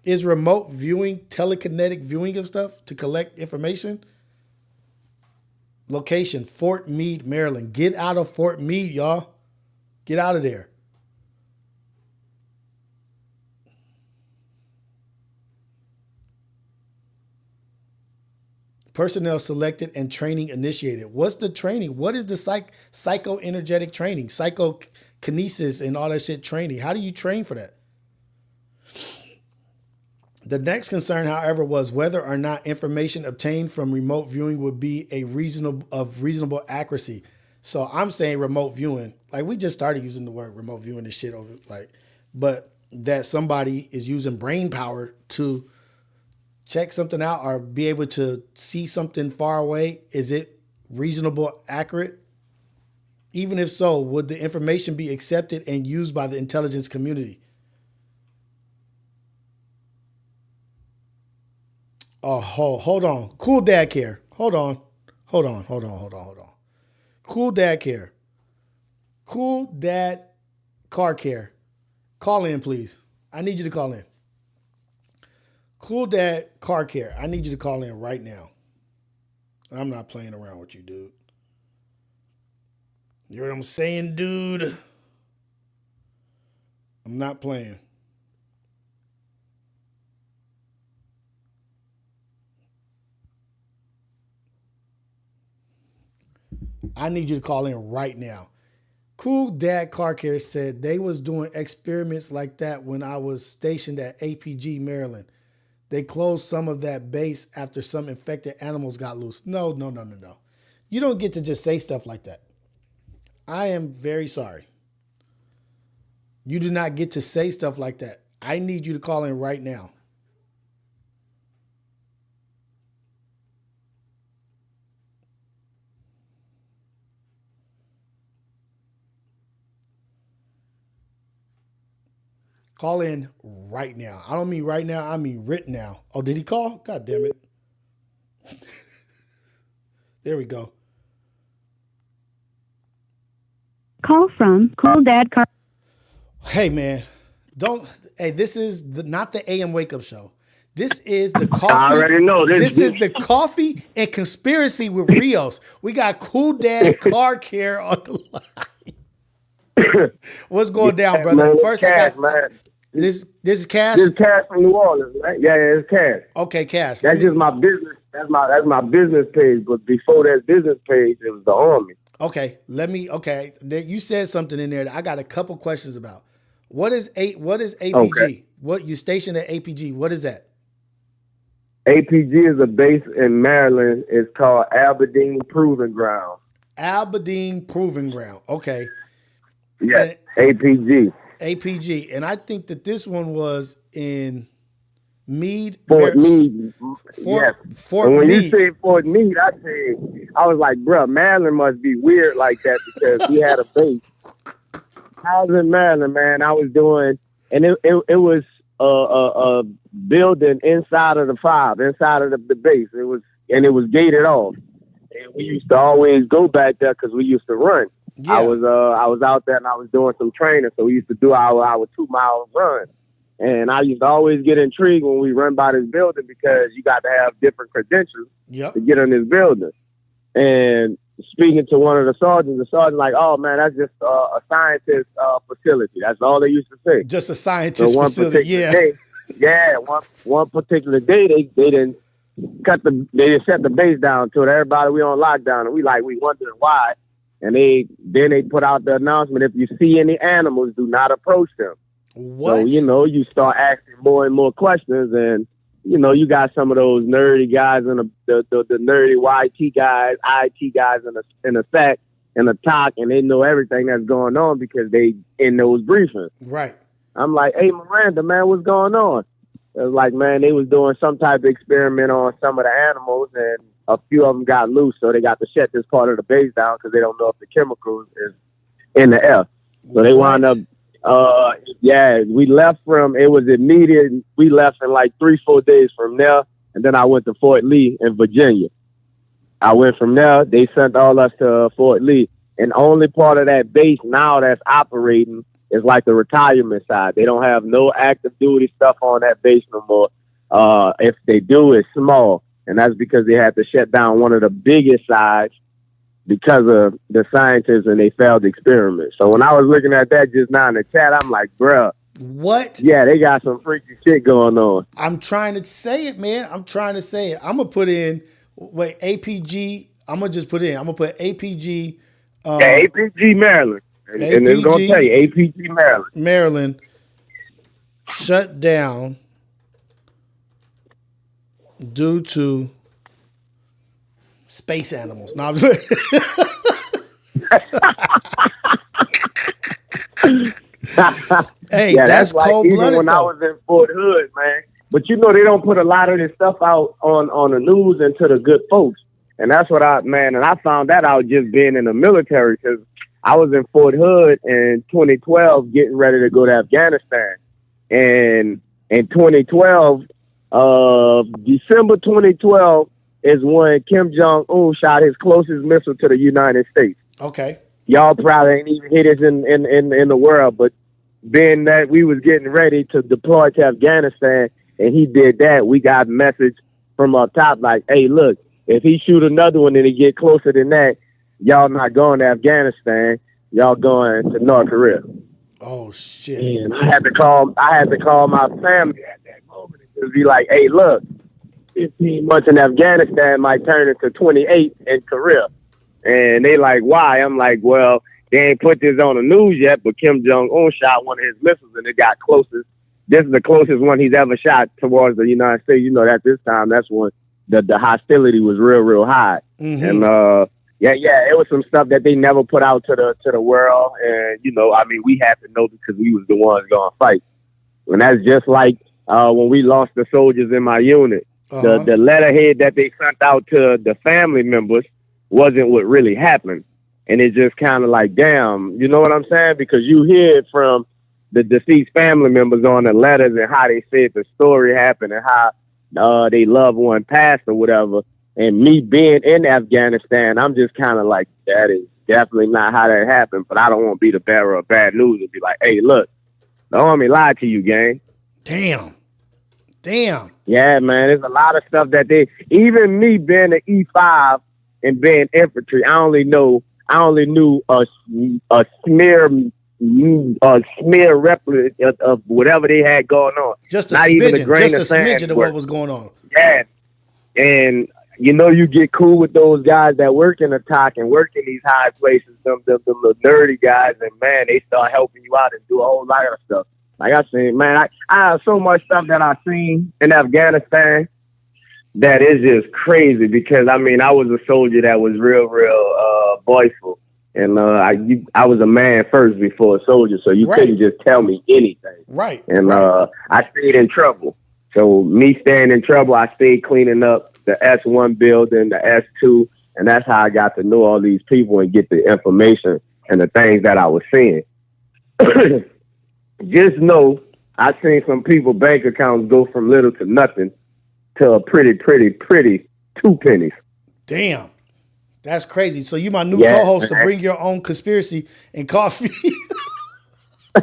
Is remote viewing telekinetic viewing of stuff to collect information? Location: Fort Meade, Maryland. Get out of Fort Meade, y'all. Get out of there. Personnel selected and training initiated. What's the training? What is the psychoenergetic training? Psychokinesis and all that shit training. How do you train for that? The next concern, however, was whether or not information obtained from remote viewing would be reasonable accuracy. So I'm saying remote viewing. Like, we just started using the word remote viewing and shit over, like, but that somebody is using brain power to check something out or be able to see something far away. Is it reasonable, accurate? Even if so, would the information be accepted and used by the intelligence community? Oh, hold on. Cool Dad Care. Hold on. Cool Dad Care. Cool Dad Car Care. Call in, please. I need you to call in. Cool Dad Car Care. I need you to call in right now. I'm not playing around with you, dude. You know what I'm saying, dude? I'm not playing. I need you to call in right now. Cool Dad Car Care said they was doing experiments like that when I was stationed at APG, Maryland. They closed some of that base after some infected animals got loose. No. You don't get to just say stuff like that. I am very sorry. You do not get to say stuff like that. I need you to call in right now. Call in right now. I don't mean right now. I mean written now. Oh, did he call? God damn it. There we go. Call from Cool Dad Car. Hey man, don't. Hey, this is not the AM Wake Up Show. This is the coffee. I already know this is the coffee and conspiracy with Rios. We got Cool Dad Car Care on the line. What's going down, brother? Man, First, Cash, I got this. This is Cash. This is Cash from New Orleans, right? Yeah, it's Cash. Okay, Cash. That's just my business. That's my business page. But before that business page, it was the Army. Okay, Okay, you said something in there that I got a couple questions about. What is APG? Okay. What you stationed at APG? What is that? APG is a base in Maryland. It's called Aberdeen Proving Ground. Aberdeen Proving Ground. Okay. Yes, APG. APG. And I think that this one was in Meade. Fort Meade. Yes. Fort and when Meade. you say Fort Meade, I was like, bro, Maryland must be weird like that because we had a base. I was in Maryland, man. I was doing, and it was a building inside of inside of the base. It was gated off. And we used to always go back there because we used to run. Yeah. I was out there and I was doing some training, so we used to do our 2 mile run. And I used to always get intrigued when we run by this building because you got to have different credentials to get in this building. And speaking to one of the sergeant like, "Oh man, that's just a scientist facility." That's all they used to say. Just a scientist facility. Yeah. Day, one particular day they didn't set the base down to it. Everybody, we on lockdown, and we wondering why. And they put out the announcement: if you see any animals, do not approach them. What? So you start asking more and more questions, and you got some of those nerdy guys and the nerdy YT guys, IT guys in the SAC and the TOC, and they know everything that's going on because they in those briefings. Right. I'm like, "Hey, Miranda, man, what's going on?" It was like, man, they was doing some type of experiment on some of the animals, and a few of them got loose, so they got to shut this part of the base down because they don't know if the chemicals is in the air. So they wound up. We left it was immediate. We left in like 3-4 days from there. And then I went to Fort Lee in Virginia. I went from there. They sent all us to Fort Lee. And only part of that base now that's operating is like the retirement side. They don't have no active duty stuff on that base no more. If they do, it's small. And that's because they had to shut down one of the biggest sides because of the scientists and they failed experiments. So when I was looking at that just now in the chat, I'm like, bruh. What? Yeah, they got some freaky shit going on. I'm trying to say it, man. I'm going to put in, APG. I'm going to put APG. APG Maryland. And it's going to tell you, APG Maryland. Maryland shut down due to space animals. No, I'm just Hey, that's like cold-blooded, even when I was in Fort Hood, man. But they don't put a lot of this stuff out on the news and to the good folks. And that's what and I found that out just being in the military because I was in Fort Hood in 2012 getting ready to go to Afghanistan. And in 2012, December 2012 is when Kim Jong-un shot his closest missile to the United States. Okay. Y'all probably ain't even hit it in the world, but being that we was getting ready to deploy to Afghanistan and he did that, we got a message from up top like, "Hey, look, if he shoot another one and he get closer than that, y'all not going to Afghanistan, y'all going to North Korea." Oh shit. And I had to call my family at that moment and be like, "Hey, look, 15 months in Afghanistan might turn into 28 in Korea." And they like, "Why?" I'm like, "Well, they ain't put this on the news yet, but Kim Jong-un shot one of his missiles and it got closest. This is the closest one he's ever shot towards the United States. At this time, that's when the hostility was real, real high." Mm-hmm. And it was some stuff that they never put out to the world. And we had to know because we was the ones going to fight. And that's just like when we lost the soldiers in my unit. Uh-huh. The letterhead that they sent out to the family members wasn't what really happened. And it's just kind of like, damn, you know what I'm saying? Because you hear it from the deceased family members on the letters and how they said the story happened and how they loved one passed or whatever. And me being in Afghanistan, I'm just kind of like, that is definitely not how that happened. But I don't want to be the bearer of bad news and be like, hey, look, the Army lied to you, gang. Damn. Yeah, man, there's a lot of stuff that even me being an E5 and being infantry, I only knew a smear replica of whatever they had going on. Just a Not smidgen, even a grain just of a smidgen sand of what was going on. Yeah. And you get cool with those guys that work in the talk and work in these high places, them little nerdy guys, and man, they start helping you out and do a whole lot of stuff. Like I seen, man, I have so much stuff that I've seen in Afghanistan that is just crazy because I was a soldier that was real boisterous. And I was a man first before a soldier, so you couldn't just tell me anything. Right. And I stayed in trouble. So me staying in trouble, I stayed cleaning up the S1 building, the S2, and that's how I got to know all these people and get the information and the things that I was seeing. Just know I seen some people bank accounts go from little to nothing to a pretty 2 pennies. Damn. That's crazy. So you my new co-host to bring your own conspiracy and coffee. All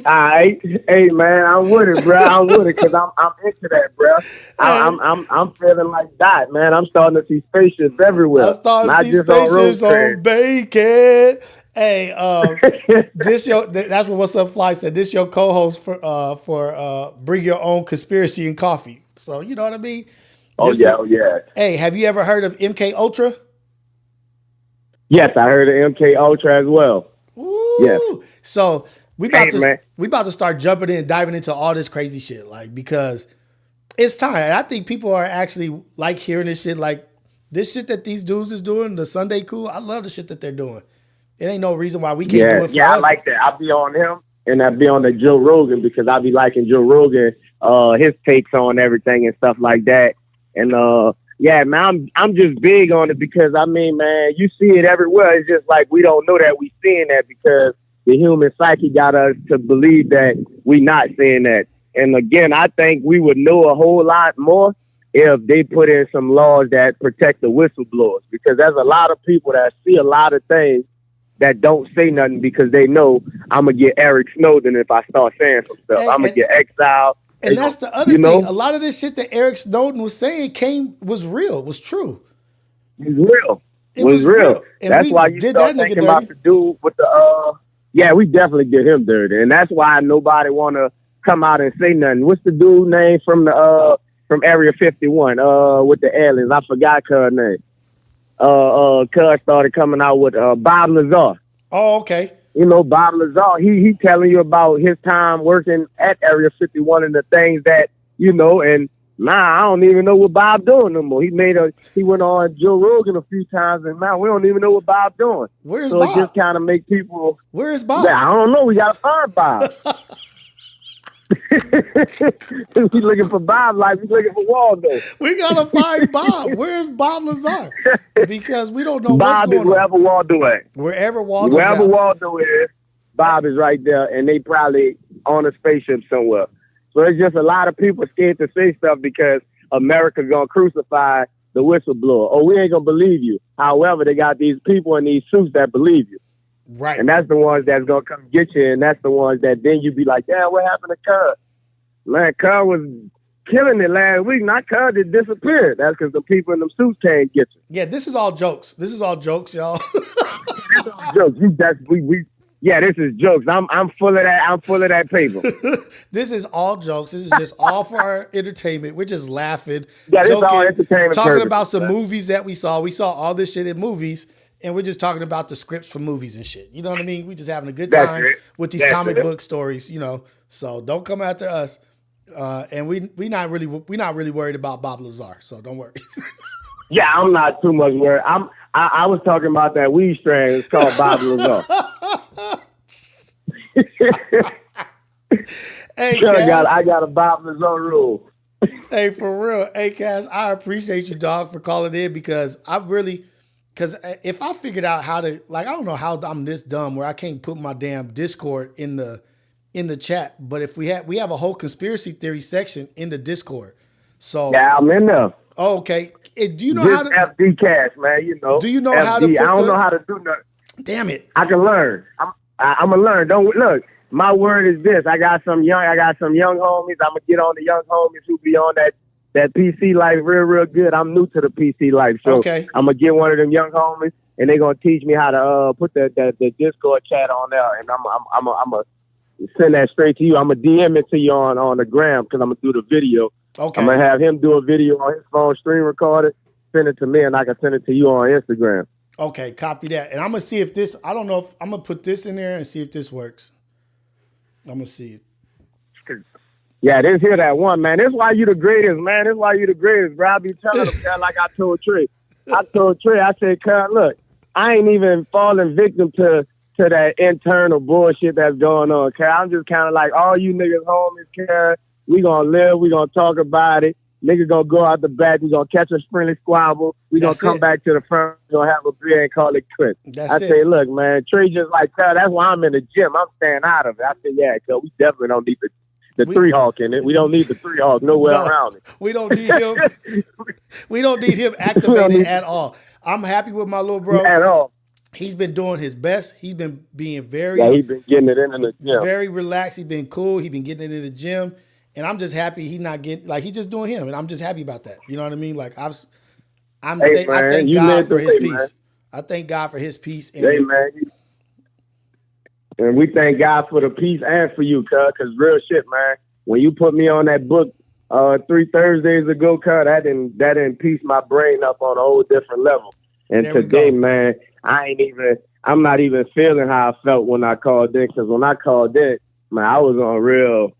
right. Hey man, I'm with it, bro. I'm with it because I'm into that, bro. I'm feeling like that, man. I'm starting to see spaceships everywhere. I'm starting to see spaceships on bacon. Hey, that's what What's Up Fly said. This your co-host for Bring Your Own Conspiracy and Coffee. So you know what I mean? Oh yeah. Hey, have you ever heard of MK Ultra? Yes, I heard of MK Ultra as well. Woo. Yes. So we about to start jumping in and diving into all this crazy shit, like, because it's time. And I think people are actually like hearing this shit, like this shit that these dudes is doing, the Sunday Cool. I love the shit that they're doing. It ain't no reason why we can't do it for us. Yeah, I like that. I'll be on him and I'll be on the Joe Rogan because I'll be liking Joe Rogan, his takes on everything and stuff like that. And yeah, man, I'm just big on it because man, you see it everywhere. It's just like we don't know that we seeing that because the human psyche got us to believe that we not seeing that. And again, I think we would know a whole lot more if they put in some laws that protect the whistleblowers, because there's a lot of people that see a lot of things that don't say nothing because they know I'm going to get Eric Snowden if I start saying some stuff. I'm going to get exiled. And that's the other thing. A lot of this shit that Eric Snowden was saying was real, was true. It was real. That's why you start thinking about the dude with the, yeah, we definitely did him dirty. And that's why nobody want to come out and say nothing. What's the dude name from from Area 51 with the aliens? I forgot her name. Cuz started coming out with Bob Lazar. Oh, okay. You know, Bob Lazar, he telling you about his time working at Area 51 and the things that, and I don't even know what Bob doing no more. He went on Joe Rogan a few times, and now we don't even know what Bob doing. Where's Bob? It just kind of make people... Where's Bob? I don't know. We got to find Bob. We looking for Bob like we looking for Waldo. We gotta find Bob. Where's Bob Lazar? Because we don't know Bob what's going is wherever on. Waldo is. Wherever Waldo is, Bob is right there, and they probably on a spaceship somewhere. So it's just a lot of people scared to say stuff because America's gonna crucify the whistleblower. Oh, we ain't gonna believe you. However, they got these people in these suits that believe you. Right. And that's the ones that's going to come get you. And that's the ones that then you be like, yeah, what happened to Cuz? Man, Cuz was killing it last week. Not Cuz, it disappeared. That's because the people in them suits can't get you. Yeah, this is all jokes. This is all jokes, y'all. This is all jokes. Yeah, this is jokes. I'm full of that. I'm full of that paper. This is all jokes. This is just all for our entertainment. We're just laughing, yeah, joking, all entertainment talking purposes, about some movies that we saw. We saw all this shit in movies. And we're just talking about the scripts for movies and shit. You know what I mean? We just having a good time with these comic book stories, So don't come after us. And we not really worried about Bob Lazar. So don't worry. Yeah, I'm not too much worried. I was talking about that weed strain. It's called Bob Lazar. Hey, I got a Bob Lazar rule. Hey, for real. Hey, Cass, I appreciate you, dog, for calling in because if I figured out how to, I don't know how I'm this dumb where I can't put my damn Discord in the chat, but if we have a whole conspiracy theory section in the Discord. So yeah, I'm in there. Oh, okay. Do you know Just how to FD cash, man? You know. Do you know FD. how to put I don't the- know how to do nothing. Damn it. I can learn. I'm gonna learn. Don't look. My word is this. I got some young homies. I'm gonna get on the young homies who be on that PC life real good. I'm new to the PC life, so Okay. I'm gonna get one of them young homies, and they gonna teach me how to put the Discord chat on there, and I'm gonna send that straight to you. I'm gonna DM it to you on the gram because I'm gonna do the video. Okay. I'm gonna have him do a video on his phone, screen record it, send it to me, and I can send it to you on Instagram. Okay, copy that. And I'm gonna see if this. I don't know if I'm gonna put this in there and see if this works. I'm gonna see it. Yeah, this here that one, man. This is why you the greatest, man. This is why you the greatest, bro. I be telling them, man, like I told Trey. I said, cuz, look, I ain't even falling victim to that internal bullshit that's going on, cuz. I'm just kind of like, all you niggas homies, cuz. We gonna live. We gonna talk about it. Niggas gonna go out the back. We gonna catch a friendly squabble. We gonna come back to the front. We gonna have a beer and call it quits. I say, look, man, Trey just like, cuz, that's why I'm in the gym. I'm staying out of it. I said, yeah, cuz, we definitely don't need the 3-hawk in it. We don't need the 3-hawk nowhere around it. We don't need him. We don't need him activated at all. I'm happy with my little bro. At all. He's been doing his best. He's been being very, he's been getting it in the gym. Very relaxed. He's been cool. He's been getting it in the gym. And I'm just happy he's not getting, like, he's just doing him. And I'm just happy about that. You know what I mean? Like, I thank God for his peace. Man. I thank God for his peace. And hey, man. And we thank God for the peace and for you, cuz. Because real shit, man. When you put me on that book 3 Thursdays ago, cuz, that didn't piece my brain up on a whole different level. And today, man, I'm not even feeling how I felt when I called in. Because when I called in, man, I was on real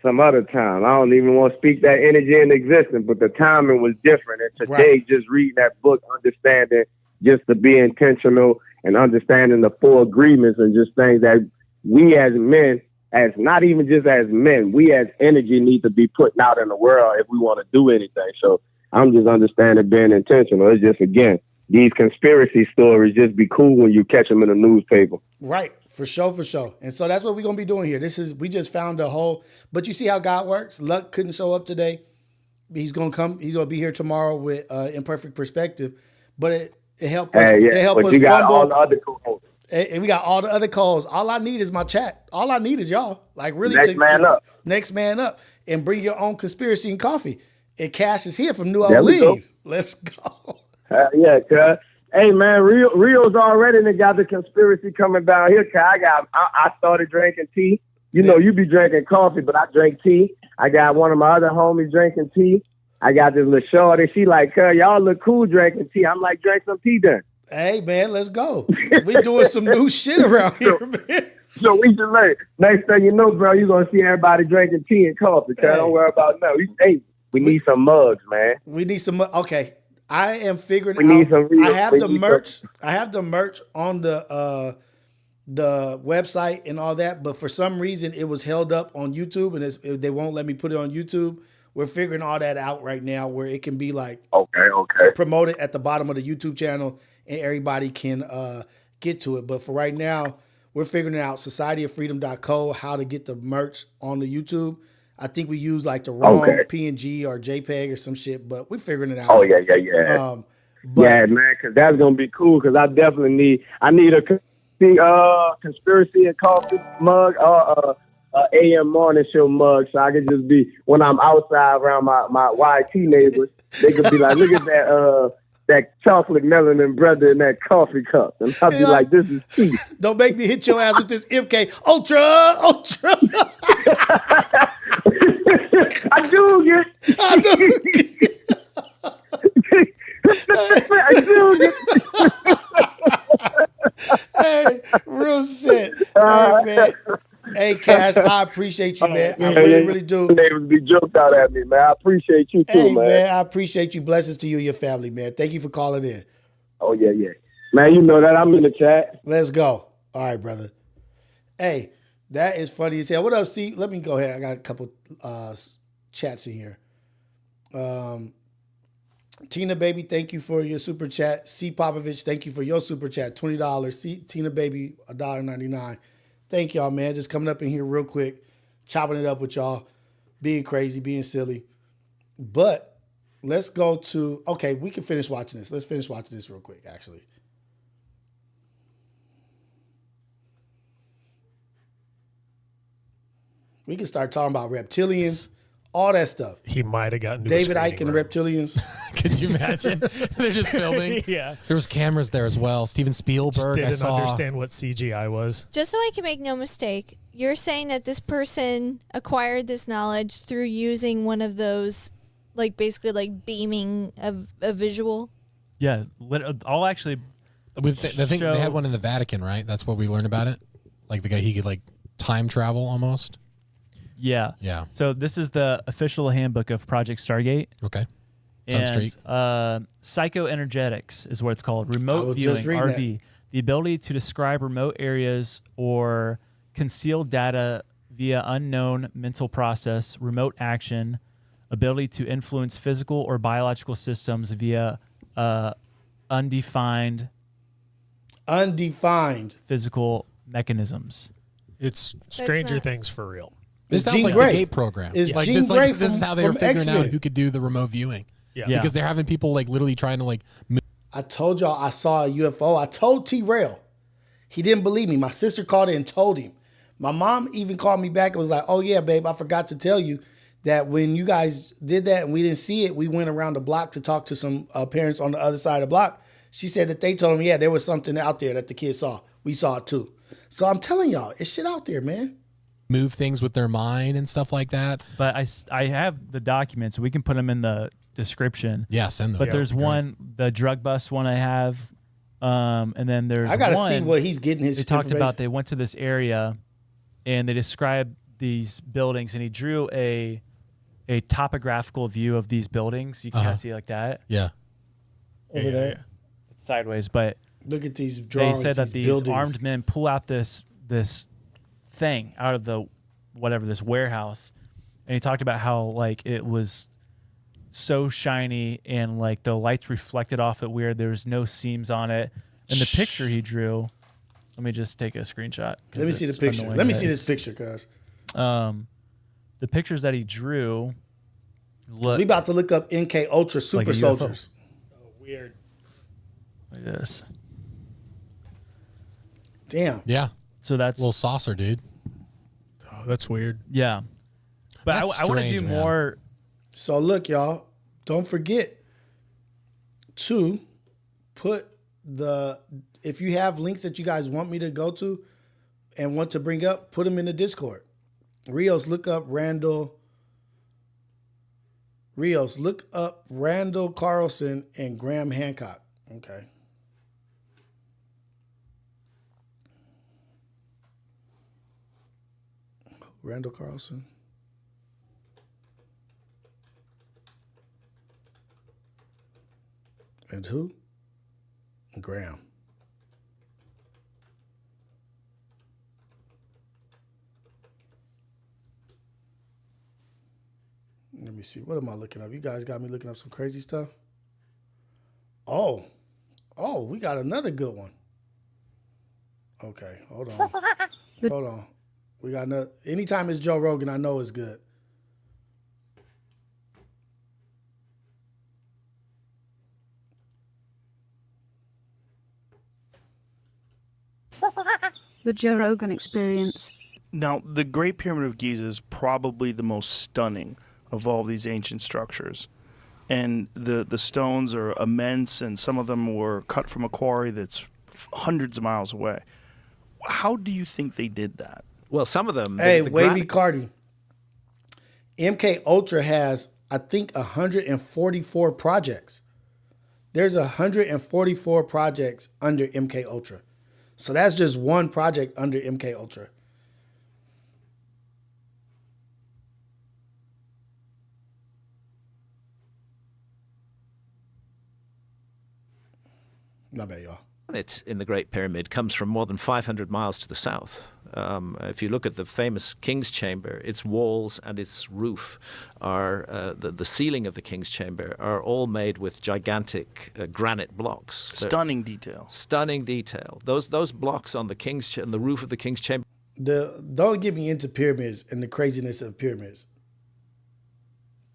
some other time. I don't even want to speak that energy in existence, but the timing was different. And today, just reading that book, understanding just to be intentional and understanding the 4 agreements and just things that we as men, as not even just as men, we as energy need to be putting out in the world if we want to do anything. So I'm just understanding being intentional. It's just, again, these conspiracy stories just be cool when you catch them in the newspaper. Right. For sure. And so that's what we're going to be doing here. We just found a whole, but you see how God works? Lucc couldn't show up today. He's going to be here tomorrow with Imperfect Perspective, but it helped us. It helped us you got fumble. all the other co-hosts. And we got all the other calls. All I need is my chat. All I need is y'all. Like, really. Next man up. And bring your own conspiracy and coffee. And Cash is here from New Orleans. Let's go. Yeah, cuz. Hey, man, Rios already got the conspiracy coming down here. Cuz I started drinking tea. You know, you be drinking coffee, but I drink tea. I got one of my other homies drinking tea. I got this little shorty. She like, cuz, y'all look cool drinking tea. I'm like, drink some tea then. Hey, man, let's go. We doing some new shit around here, man. So we just like, next thing you know, bro, you're going to see everybody drinking tea and coffee. Cuz, don't worry about no. We need some mugs, man. We need some. Okay. I am figuring out. I have the merch. I have the merch on the website and all that, but for some reason it was held up on YouTube, and they won't let me put it on YouTube. We're figuring all that out right now, where it can be like promoted at the bottom of the YouTube channel, and everybody can get to it. But for right now, we're figuring out societyoffreedom.co how to get the merch on the YouTube. I think we use like the wrong PNG or JPEG or some shit, but we're figuring it out. Oh, yeah. Yeah, man, because that's going to be cool, because I definitely need a conspiracy and coffee mug or AM morning show mug, so I can just be, when I'm outside around my YT neighbors, they could be like, look at that chocolate melanin brother in that coffee cup. And I'll be like, this is tea. Don't make me hit your ass with this MK Ultra. I do get. Hey, real shit. Hey, man. Hey, Cash, I appreciate you, man. I really do. Neighbors be joked out at me, man. I appreciate you too, man. I appreciate you. Blessings to you and your family, man. Thank you for calling in. Oh, yeah. Man, you know that. I'm in the chat. Let's go. All right, brother. Hey, that is funny as hell. What up, C? Let me go ahead. I got a couple chats in here. Tina Baby, thank you for your super chat. C Popovich, thank you for your super chat. $20. C Tina Baby, $1.99. Thank y'all, man. Just coming up in here real quick, chopping it up with y'all, being crazy, being silly. But let's go to. Okay, we can finish watching this. Let's finish watching this real quick. Actually, we can start talking about reptilians, all that stuff. He might have gotten to David Icke and the reptilians. Could you imagine? They're just filming. Yeah. There was cameras there as well. Steven Just Spielberg. I didn't saw. understand what CGI was. Just so I can make no mistake, you're saying that this person acquired this knowledge through using one of those, like basically like beaming of a visual. Yeah, I'll actually. With the thing, they had one in the Vatican, right? That's what we learned about it. Like the guy, he could like time travel almost. Yeah. Yeah. So this is the official handbook of Project Stargate. Okay. Sunstreak. Psychoenergetics is what it's called. I Remote was just viewing, reading RV. The ability to describe remote areas or conceal data via unknown mental process, remote action, ability to influence physical or biological systems via undefined physical mechanisms. It's Stranger Things for real. This sounds Jean like Grey. the Gate program. It's like Jean this, Grey like, this is from- how they were from figuring out X-Men. who could do the remote viewing. Yeah. Yeah. Because they're having people like literally trying to like move. I told y'all I saw a UFO. I told T-Rail. He didn't believe me. My sister called in and told him. My mom even called me back and was like, oh yeah, babe, I forgot to tell you that when you guys did that and we didn't see it, we went around the block to talk to some parents on the other side of the block. She said that they told him, yeah, there was something out there that the kids saw. We saw it too. So I'm telling y'all, it's shit out there, man. Move things with their mind and stuff like that. But I have the documents. We can put them in the description. Yeah, send them. But Yeah, there's that'd be one, the drug bust one I have, and then there's I gotta one, see where he's getting his They talked information. about they went to this area, and they described these buildings, and he drew a topographical view of these buildings. You can kind of see like that. Yeah. Over there. It's sideways, but Look at these they drawings. said that these buildings. armed men pull out this thing out of the this warehouse, and he talked about how like it was so shiny and like the lights reflected off it weird. There was no seams on it, and the picture he drew. Let me just take a screenshot. Let me see the picture. Let me see this picture, cuz. The pictures that he drew. Look, We about to look up MK Ultra Super Like a UFO. Soldiers. Weird. like this. Damn. Yeah. So that's little saucer, dude. Oh, that's weird. Yeah. But That's I want to do strange, man. more. So look, y'all, don't forget to put if you have links that you guys want me to go to and want to bring up, put them in the Discord. Rios, look up Randall Carlson and Graham Hancock. Okay. Randall Carlson. And who? Graham. Let me see. What am I looking up? You guys got me looking up some crazy stuff. Oh, we got another good one. Okay, hold on. Hold on. We got another. Anytime it's Joe Rogan, I know it's good. The Joe Rogan Experience. Now, the Great Pyramid of Giza is probably the most stunning of all these ancient structures. And the stones are immense, and some of them were cut from a quarry that's hundreds of miles away. How do you think they did that? Well, some of them. Hey, Wavy Cardi. MK Ultra has, I think, 144 projects. There's 144 projects under MK Ultra. So that's just one project under MK Ultra. Not bad, y'all. It in the Great Pyramid comes from more than 500 miles to the south. If you look at the famous King's Chamber, its walls and its roof are the ceiling of the King's Chamber are all made with gigantic granite blocks. Stunning detail. Stunning detail. Those blocks on the the roof of the King's Chamber. Don't get me into pyramids and the craziness of pyramids.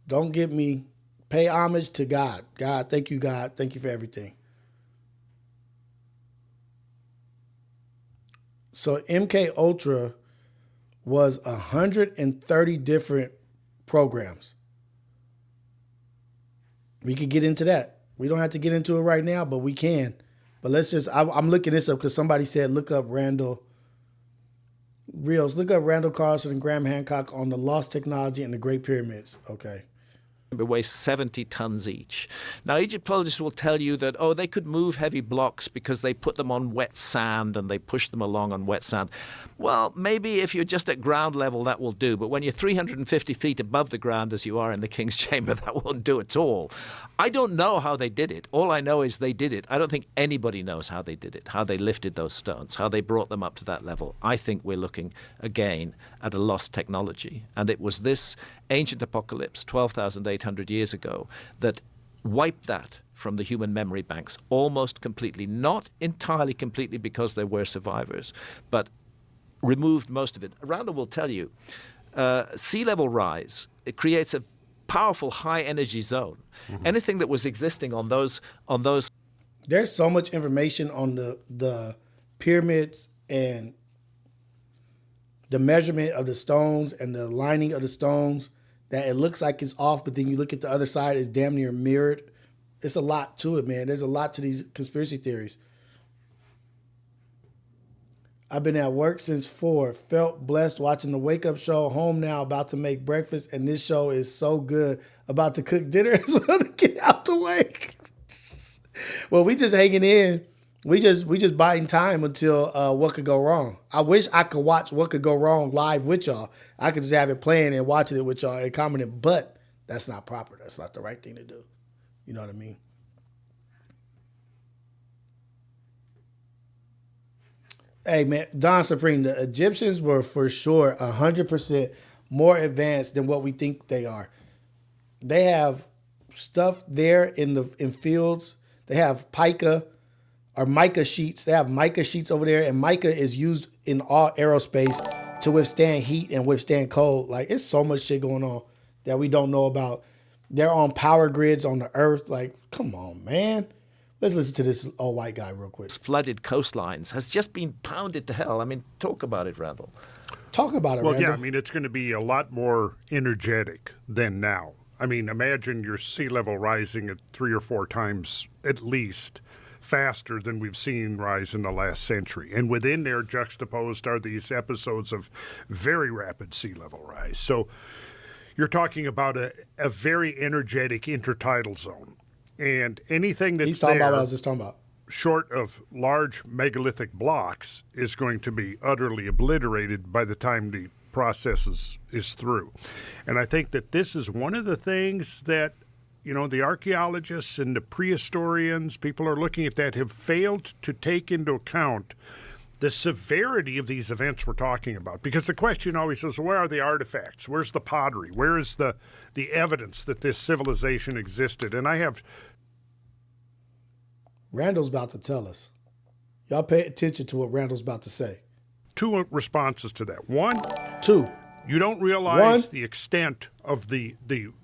Don't get me Pay homage to God. God, thank you, God. Thank you for everything. So MK Ultra was 130 different programs. We could get into that. We don't have to get into it right now, but we can. But let's just, I'm looking this up because somebody said look up Randall. Rios, look up Randall Carlson and Graham Hancock on the lost technology and the Great Pyramids. Okay. Weigh 70 tons each. Now, Egyptologists will tell you that, they could move heavy blocks because they put them on wet sand and they push them along on wet sand. Well, maybe if you're just at ground level, that will do. But when you're 350 feet above the ground, as you are in the King's Chamber, that won't do at all. I don't know how they did it. All I know is they did it. I don't think anybody knows how they did it, how they lifted those stones, how they brought them up to that level. I think we're looking, again, at a lost technology. And it was this ancient apocalypse 12,800 years ago that wiped that from the human memory banks almost completely, not entirely completely because there were survivors, but removed most of it. Randall will tell you, sea level rise, it creates a powerful high energy zone. Mm-hmm. Anything that was existing on those. There's so much information on the pyramids and the measurement of the stones and the lining of the stones that it looks like it's off, but then you look at the other side, it's damn near mirrored. It's a lot to it, man. There's a lot to these conspiracy theories. I've been at work since 4. Felt blessed watching the Wake Up Show. Home now, about to make breakfast, and this show is so good. About to cook dinner as well to get out the way. Well, we just hanging in. We just biding time until What Could Go Wrong. I wish I could watch What Could Go Wrong live with y'all. I could just have it playing and watching it with y'all and commenting, but that's not proper. That's not the right thing to do. You know what I mean? Hey, man, Don Supreme, the Egyptians were for sure 100% more advanced than what we think they are. They have stuff there in fields. They have mica sheets. They have mica sheets over there, and mica is used in all aerospace to withstand heat and withstand cold. Like, it's so much shit going on that we don't know about. They're on power grids on the earth. Like, come on, man. Let's listen to this old white guy real quick. Flooded coastlines has just been pounded to hell. I mean, talk about it, Randall. Talk about it, Randall. Well, yeah, I mean, it's going to be a lot more energetic than now. I mean, imagine your sea level rising at 3 or 4 times at least faster than we've seen rise in the last century. And within there, juxtaposed are these episodes of very rapid sea level rise. So you're talking about a very energetic intertidal zone. And anything that's He's talking about what I was just talking about. Short of large megalithic blocks is going to be utterly obliterated by the time the process is through. And I think that this is one of the things that, you know, the archaeologists and the prehistorians, people are looking at that, have failed to take into account the severity of these events we're talking about. Because the question always is, where are the artifacts? Where's the pottery? Where is the evidence that this civilization existed? And I have... Randall's about to tell us. Y'all pay attention to what Randall's about to say. 2 responses to that. 1, 2. You don't realize the extent of the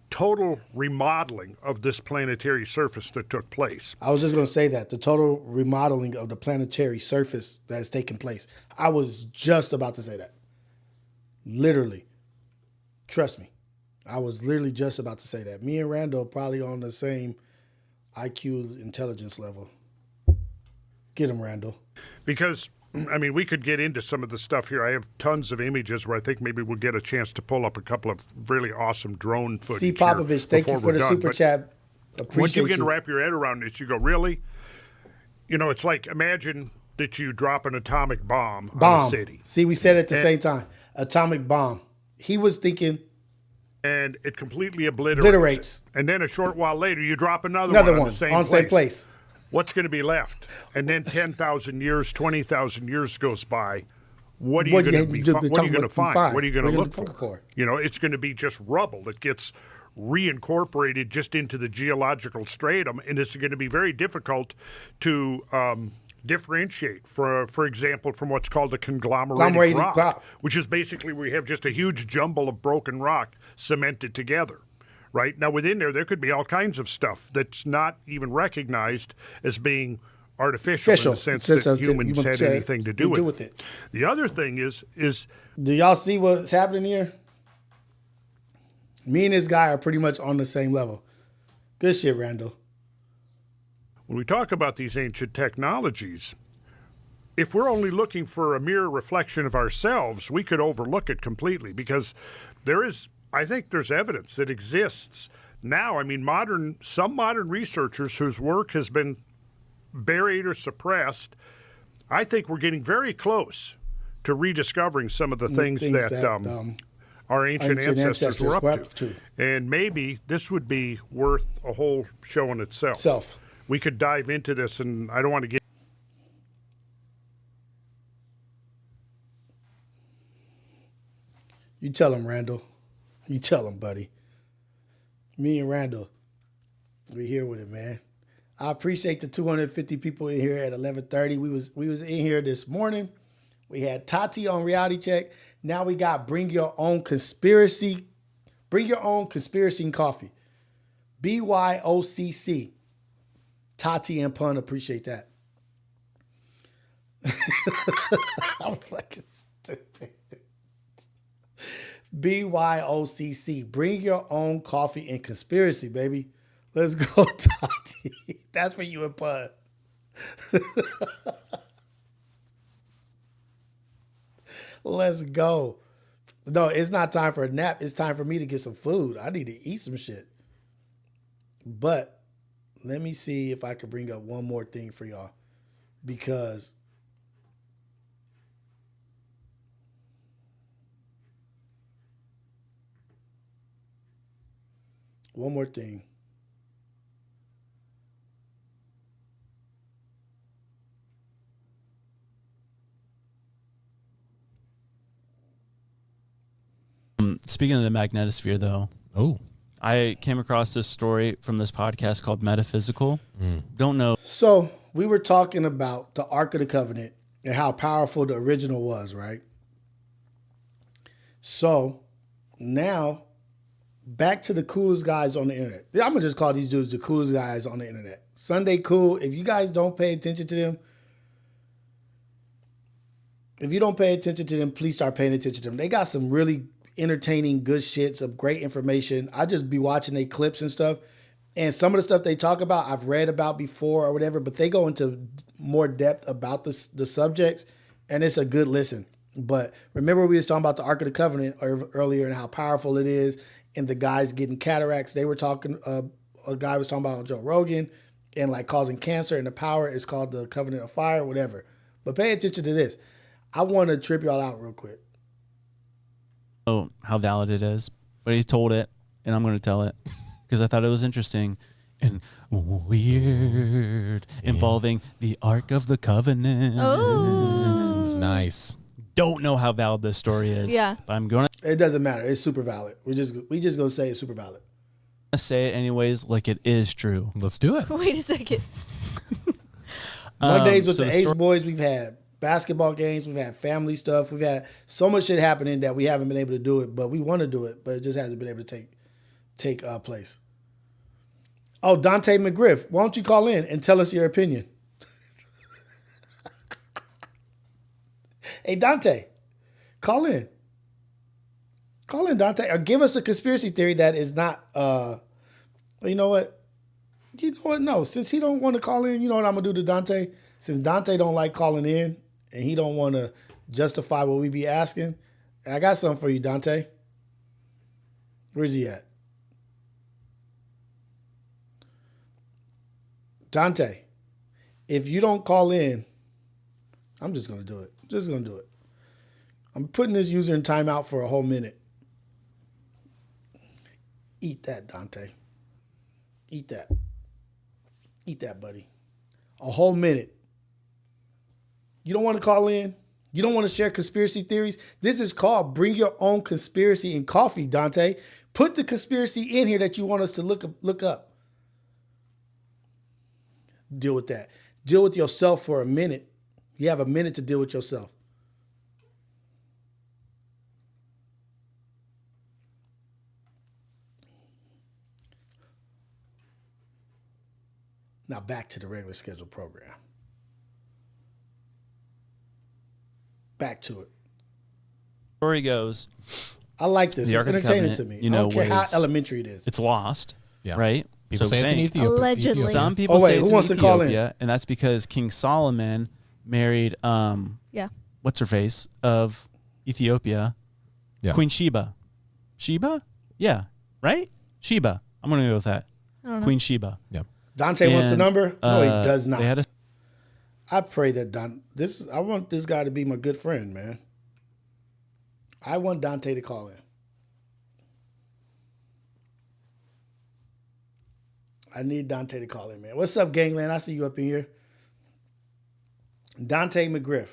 total remodeling of this planetary surface that took place. I was just going to say that. The total remodeling of the planetary surface that has taken place. I was just about to say that. Literally. Trust me. I was literally just about to say that. Me and Randall probably on the same IQ intelligence level. Get him, Randall. Because, I mean, we could get into some of the stuff here. I have tons of images where I think maybe we'll get a chance to pull up a couple of really awesome drone footage. C. Popovich, thank you for the super chat. Appreciate once you begin to wrap your head around this, you go, really? You know, it's like, imagine that you drop an atomic bomb on a city. See, we said it at the same time. Atomic bomb. He was thinking... And it completely obliterates. And then a short while later, you drop another one on the same place. What's going to be left? And then 10,000 years, 20,000 years goes by. What are you going to find? What are you going to look for? You know, it's going to be just rubble that gets reincorporated just into the geological stratum, and it's going to be very difficult to differentiate, for example, from what's called a conglomerated rock, which is basically we have just a huge jumble of broken rock cemented together, right? Now, within there could be all kinds of stuff that's not even recognized as being artificial in the sense that humans had anything to do with it. The other thing is do y'all see what's happening here? Me and this guy are pretty much on the same level. Good shit, Randall. When we talk about these ancient technologies, if we're only looking for a mere reflection of ourselves, we could overlook it completely, because I think there's evidence that exists now. I mean, some modern researchers whose work has been buried or suppressed, I think we're getting very close to rediscovering some of the things that our ancient ancestors were up to. And maybe this would be worth a whole show in itself. We could dive into this, and I don't want to get... You tell him, Randall. You tell him, buddy. Me and Randall, we here with it, man. I appreciate the 250 people in here at 11:30. We was in here this morning. We had Tati on Reality Check. Now we got Bring Your Own Conspiracy and Coffee. BYOCC. Tati and Pun, appreciate that. I'm fucking stupid. BYOCC. Bring Your Own Coffee and Conspiracy, baby. Let's go, Tati. That's for you and Pun. Let's go. No, it's not time for a nap. It's time for me to get some food. I need to eat some shit. But let me see if I can bring up one more thing for y'all. Because one more thing. Speaking of the magnetosphere, though, I came across this story from this podcast called Metaphysical. Don't know. So we were talking about the Ark of the Covenant and how powerful the original was, right? So now back to the coolest guys on the internet. I'm going to just call these dudes the coolest guys on the internet. Sunday Cool. If you guys don't pay attention to them, please start paying attention to them. They got some really entertaining, good shit, some great information. I just be watching their clips and stuff. And some of the stuff they talk about, I've read about before or whatever, but they go into more depth about the subjects, and it's a good listen. But remember we was talking about the Ark of the Covenant earlier and how powerful it is, and the guys getting cataracts. They were talking, a guy was talking about on Joe Rogan, and like causing cancer, and the power is called the Covenant of Fire, whatever. But pay attention to this. I want to trip y'all out real quick. Oh, how valid it is, but he told it, and I'm going to tell it because I thought it was interesting and weird, involving the Ark of the Covenant. Oh, nice. Don't know how valid this story is. Yeah, but I'm going to. It doesn't matter. It's super valid. We just gonna say it's super valid. Say it anyways, like it is true. Let's do it. wait a second. Mondays with the Ace Boys, we've had basketball games, we've had family stuff, we've had so much shit happening that we haven't been able to do it, but we want to do it, but it just hasn't been able to take place. Oh, Dante McGriff, why don't you call in and tell us your opinion? Hey, Dante, call in. Call in, Dante, or give us a conspiracy theory that is not, you know what? No, since he don't want to call in, you know what I'm going to do to Dante? Since Dante don't like calling in and he don't want to justify what we be asking, I got something for you, Dante. Where's he at? Dante, if you don't call in, I'm just going to do it. Just going to do it. I'm putting this user in timeout for a whole minute. Eat that, Dante. Eat that. Eat that, buddy. A whole minute. You don't want to call in? You don't want to share conspiracy theories? This is called Bring Your Own Conspiracy and Coffee, Dante. Put the conspiracy in here that you want us to look up. Deal with that. Deal with yourself for a minute. You have a minute to deal with yourself. Now back to the regular scheduled program. Back to it. Story goes. I like this. The It's Ark of the entertaining Covenant, to me. you know, I don't care how was- elementary it is. It's lost, Yeah. right? People say it's in think- Ethiopia. Allegedly. Some people Oh, wait, say it's who in wants to call in? Ethiopia, and that's because King Solomon married Yeah. what's her face of Ethiopia, Yeah. Queen Sheba. Sheba? Yeah, right? Sheba. I'm gonna go with that. I don't know. Queen Sheba. Yeah. Dante wants the And, number? No, he does not. They had a I pray that I want this guy to be my good friend, man. I want Dante to call in. I need Dante to call in, man. What's up, gangland? I see you up in here. Dante McGriff.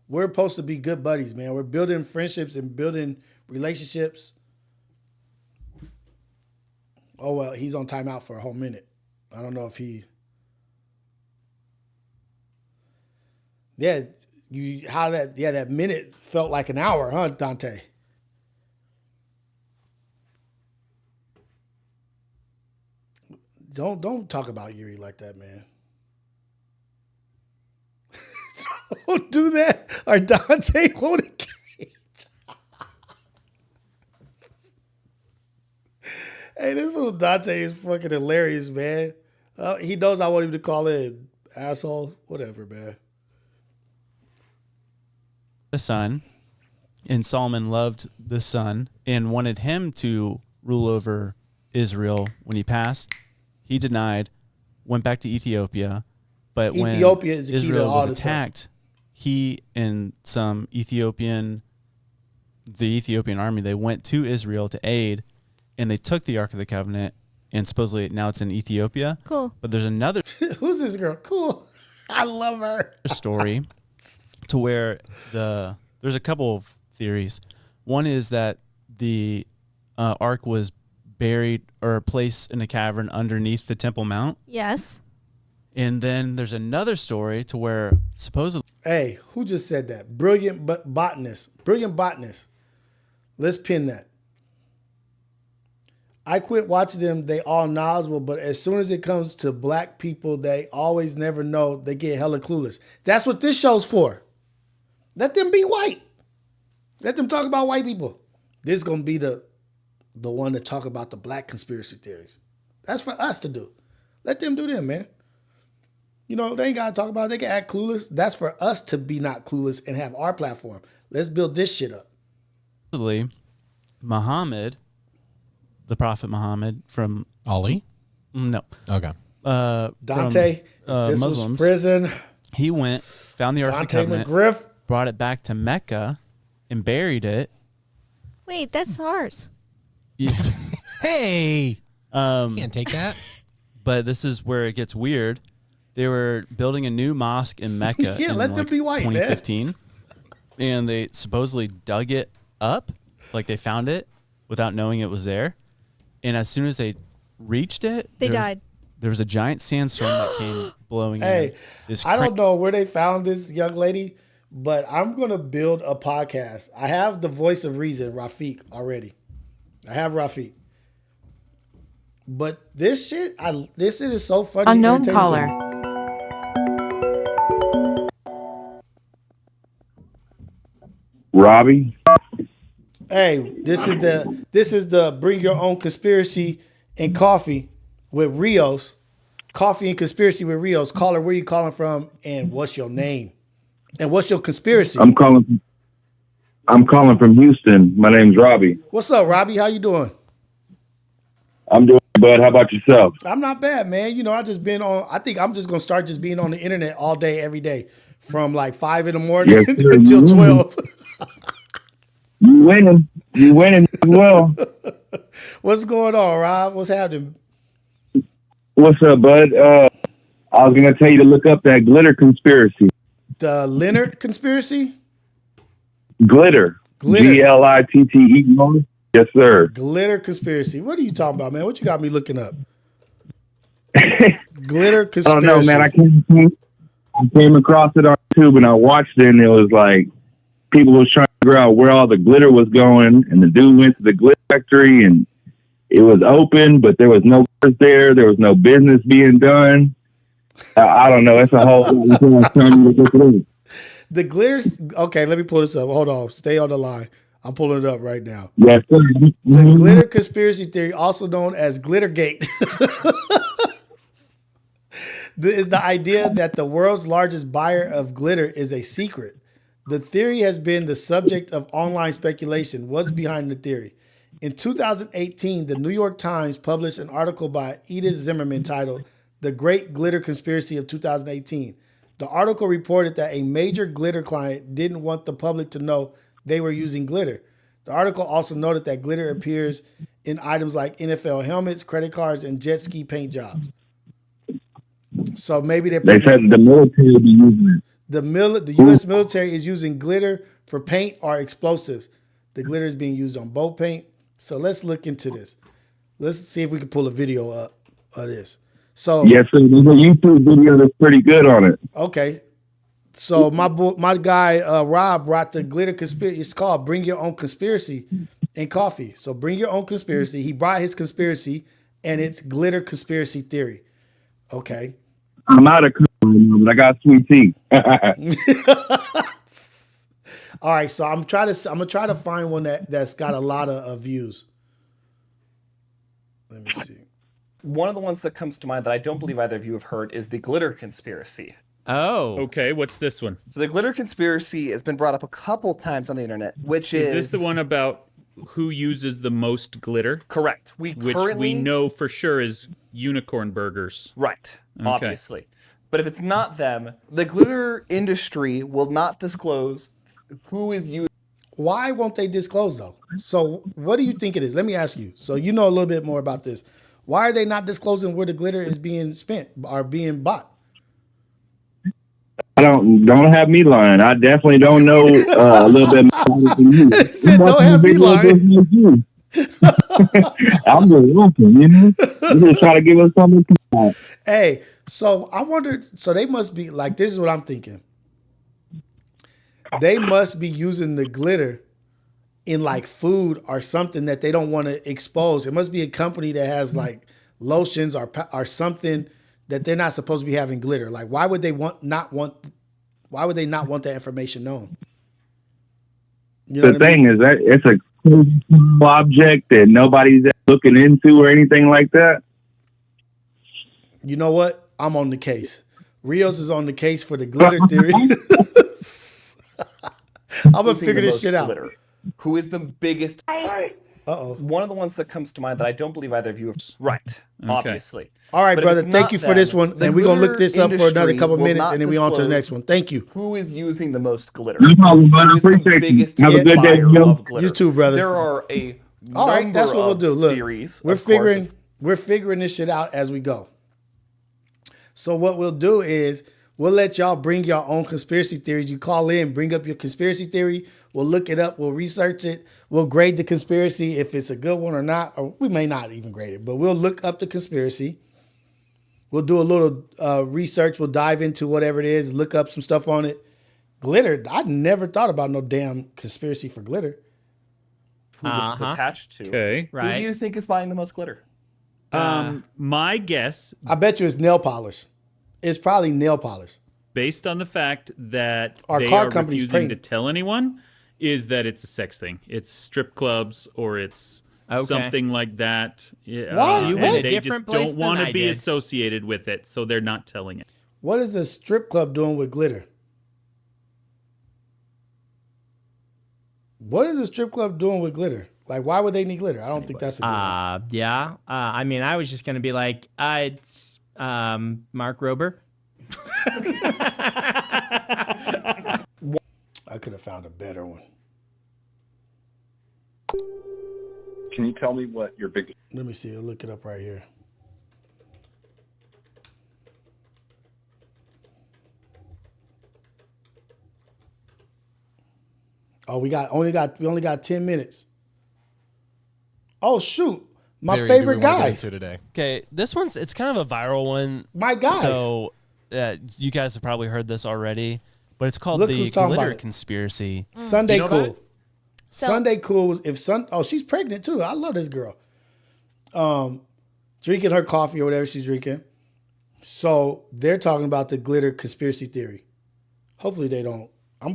We're supposed to be good buddies, man. We're building friendships and building relationships. Oh, well, he's on timeout for a whole minute. I don't know if he... Yeah, that minute felt like an hour, huh, Dante? Don't talk about Yuri like that, man. Don't do that. Or Dante won't engage. Hey, this little Dante is fucking hilarious, man. He knows I want him to call in. Asshole. Whatever, man. the son, and Solomon loved the son and wanted him to rule over Israel when he passed. He denied, went back to Ethiopia, but Ethiopia when is the key to Israel all was this attacked, he and some the Ethiopian army, they went to Israel to aid, and they took the Ark of the Covenant, and supposedly now it's in Ethiopia. Cool. But there's another Who's this girl? Cool. I love her. story to where there's a couple of theories. One is that the Ark was buried or placed in a cavern underneath the Temple Mount. Yes. And then there's another story to where supposedly... Hey, who just said that? Brilliant botanist. Brilliant botanist. Let's pin that. I quit watching them. They all knowledgeable, but as soon as it comes to black people, they always never know. They get hella clueless. That's what this show's for. Let them be white. Let them talk about white people. This is going to be the one to talk about the black conspiracy theories. That's for us to do. Let them do them, man. You know, they ain't got to talk about it. They can act clueless. That's for us to be not clueless and have our platform. Let's build this shit up. Muhammad, the Prophet Muhammad from... Ali? No. Okay. Dante, this Muslims, was prison. He went, found the Ark of the Dante Covenant, McGriff. brought it back to Mecca, and buried it. Wait, that's ours. Hey! Can't Can't take that. But this is where it gets weird. They were building a new mosque in Mecca Yeah, in let them be white, man. 2015. And they supposedly dug it up, like they found it without knowing it was there. And as soon as they reached it, They died. There was a giant sandstorm that came blowing in. Hey, This I don't know where they found this young lady, but I'm going to build a podcast. I have the voice of reason, Rafiq, already. I have Rafiq. But this shit is so funny. Unknown irritating to caller. me. Robbie. Hey, this is the Bring Your Own Conspiracy and Coffee with Rios. Coffee and Conspiracy with Rios. Caller, where you calling from and what's your name? And what's your conspiracy? I'm calling from Houston. My name's Robbie. What's up, Robbie? How you doing? I'm doing good, bud. How about yourself? I'm not bad, man. You know, I think I'm just gonna start just being on the internet all day, every day, from like 5 in the morning Yes, sir. until 12. You winning. You winning as well. What's going on, Rob? What's happening? What's up, bud? I was gonna tell you to look up that glitter conspiracy. The Leonard conspiracy? Glitter. Glitte. Yes, sir. Glitter conspiracy. What are you talking about, man? What you got me looking up? Glitter conspiracy. I don't know, man. I came across it on YouTube and I watched it, and it was like people was trying to figure out where all the glitter was going, and the dude went to the glitter factory, and it was open, but there was no cars there. There was no business being done. I don't know. It's a whole. The glitters. Okay, let me pull this up. Hold on. Stay on the line. I'm pulling it up right now. Yes, sir. The glitter conspiracy theory, also known as Glittergate, is the idea that the world's largest buyer of glitter is a secret. The theory has been the subject of online speculation. What's behind the theory? In 2018, the New York Times published an article by Edith Zimmerman titled "The Great Glitter Conspiracy of 2018." The article reported that a major glitter client didn't want the public to know they were using glitter. The article also noted that glitter appears in items like NFL helmets, credit cards, and jet ski paint jobs. So maybe they said the military will be using it. The U.S. military is using glitter for paint or explosives. The glitter is being used on boat paint. So let's look into this. Let's see if we can pull a video up of this. So yes, sir. There's a YouTube video that's pretty good on it. Okay. So my guy Rob brought the glitter conspiracy. It's called "Bring Your Own Conspiracy" in coffee. So bring your own conspiracy. He brought his conspiracy, and it's glitter conspiracy theory. Okay. I'm out of coffee right now, but I got sweet tea. All right. So I'm gonna try to find one that's got a lot of views. Let me see. One of the ones that comes to mind that I don't believe either of you have heard is the glitter conspiracy. Oh. Okay, what's this one? So the glitter conspiracy has been brought up a couple times on the internet, which is... Is this the one about who uses the most glitter? Correct. Which we know for sure is unicorn burgers. Right, Okay. obviously. But if it's not them, the glitter industry will not disclose who is using... Why won't they disclose, though? So what do you think it is? Let me ask you. So you know a little bit more about this. Why are they not disclosing where the glitter is being spent or being bought? I don't have me lying. I definitely don't know a little bit more than you. Said, don't have me lying. I'm just looking, you know. You just try to give us something. Hey, so I wondered. So they must be like. This is what I'm thinking. They must be using the glitter in like food or something that they don't want to expose. It must be a company that has like lotions or something that they're not supposed to be having glitter. Like, why would they not want that information known? You know the thing is that it's a cool object that nobody's looking into or anything like that. You know what? I'm on the case. Rios is on the case for the glitter theory. I'm gonna figure this shit out. Who is the biggest? Uh-oh. One of the ones that comes to mind that I don't believe either of you have. Right, obviously. All right, But if brother. it's Thank not you for them, this one, the and we're gonna look glitter this up for another industry couple will minutes, not and then we on to the disclose next one. Thank you. Who is using the most glitter? No problem, bud. I Who is the appreciate you. biggest Have a good day, buyer Joe. of glitter? You too, brother. There are a All right, that's what we'll do. Look, theories, we're of course, figuring this shit out as we go. So what we'll do is we'll let y'all bring your own conspiracy theories. You call in, bring up your conspiracy theory. We'll look it up. We'll research it. We'll grade the conspiracy if it's a good one or not, or we may not even grade it, but we'll look up the conspiracy. We'll do a little research. We'll dive into whatever it is, look up some stuff on it. Glitter. I never thought about no damn conspiracy for glitter. who this is attached to. Okay. Who do you think is buying the most glitter? My guess, I bet you it's nail polish. It's probably nail polish. based on the fact that Our they car are company's refusing to pregnant. tell anyone, is that it's a sex thing. It's strip clubs or it's Okay. something like that. Why? You and went a they different just place don't than want I to be did. associated with it, so they're not telling it. What is a strip club doing with glitter? What is a strip club doing with glitter? Like, why would they need glitter? I don't think that's a good one. Yeah. I mean, I was just gonna be like, it's Mark Rober. I could have found a better one. Can you tell me what your biggest... Let me see. I'll look it up right here. Oh, we only got 10 minutes. Oh shoot. My Barry, do we favorite wanna get guys. into today. Okay, this one's it's kind of a viral one. My guys. So you guys have probably heard this already, but it's called Look the who's talking glitter about it. conspiracy. Sunday Do you know about Cool. it? Sunday Cool was she's pregnant too. I love this girl. drinking her coffee or whatever she's drinking. So they're talking about the glitter conspiracy theory. Hopefully they don't.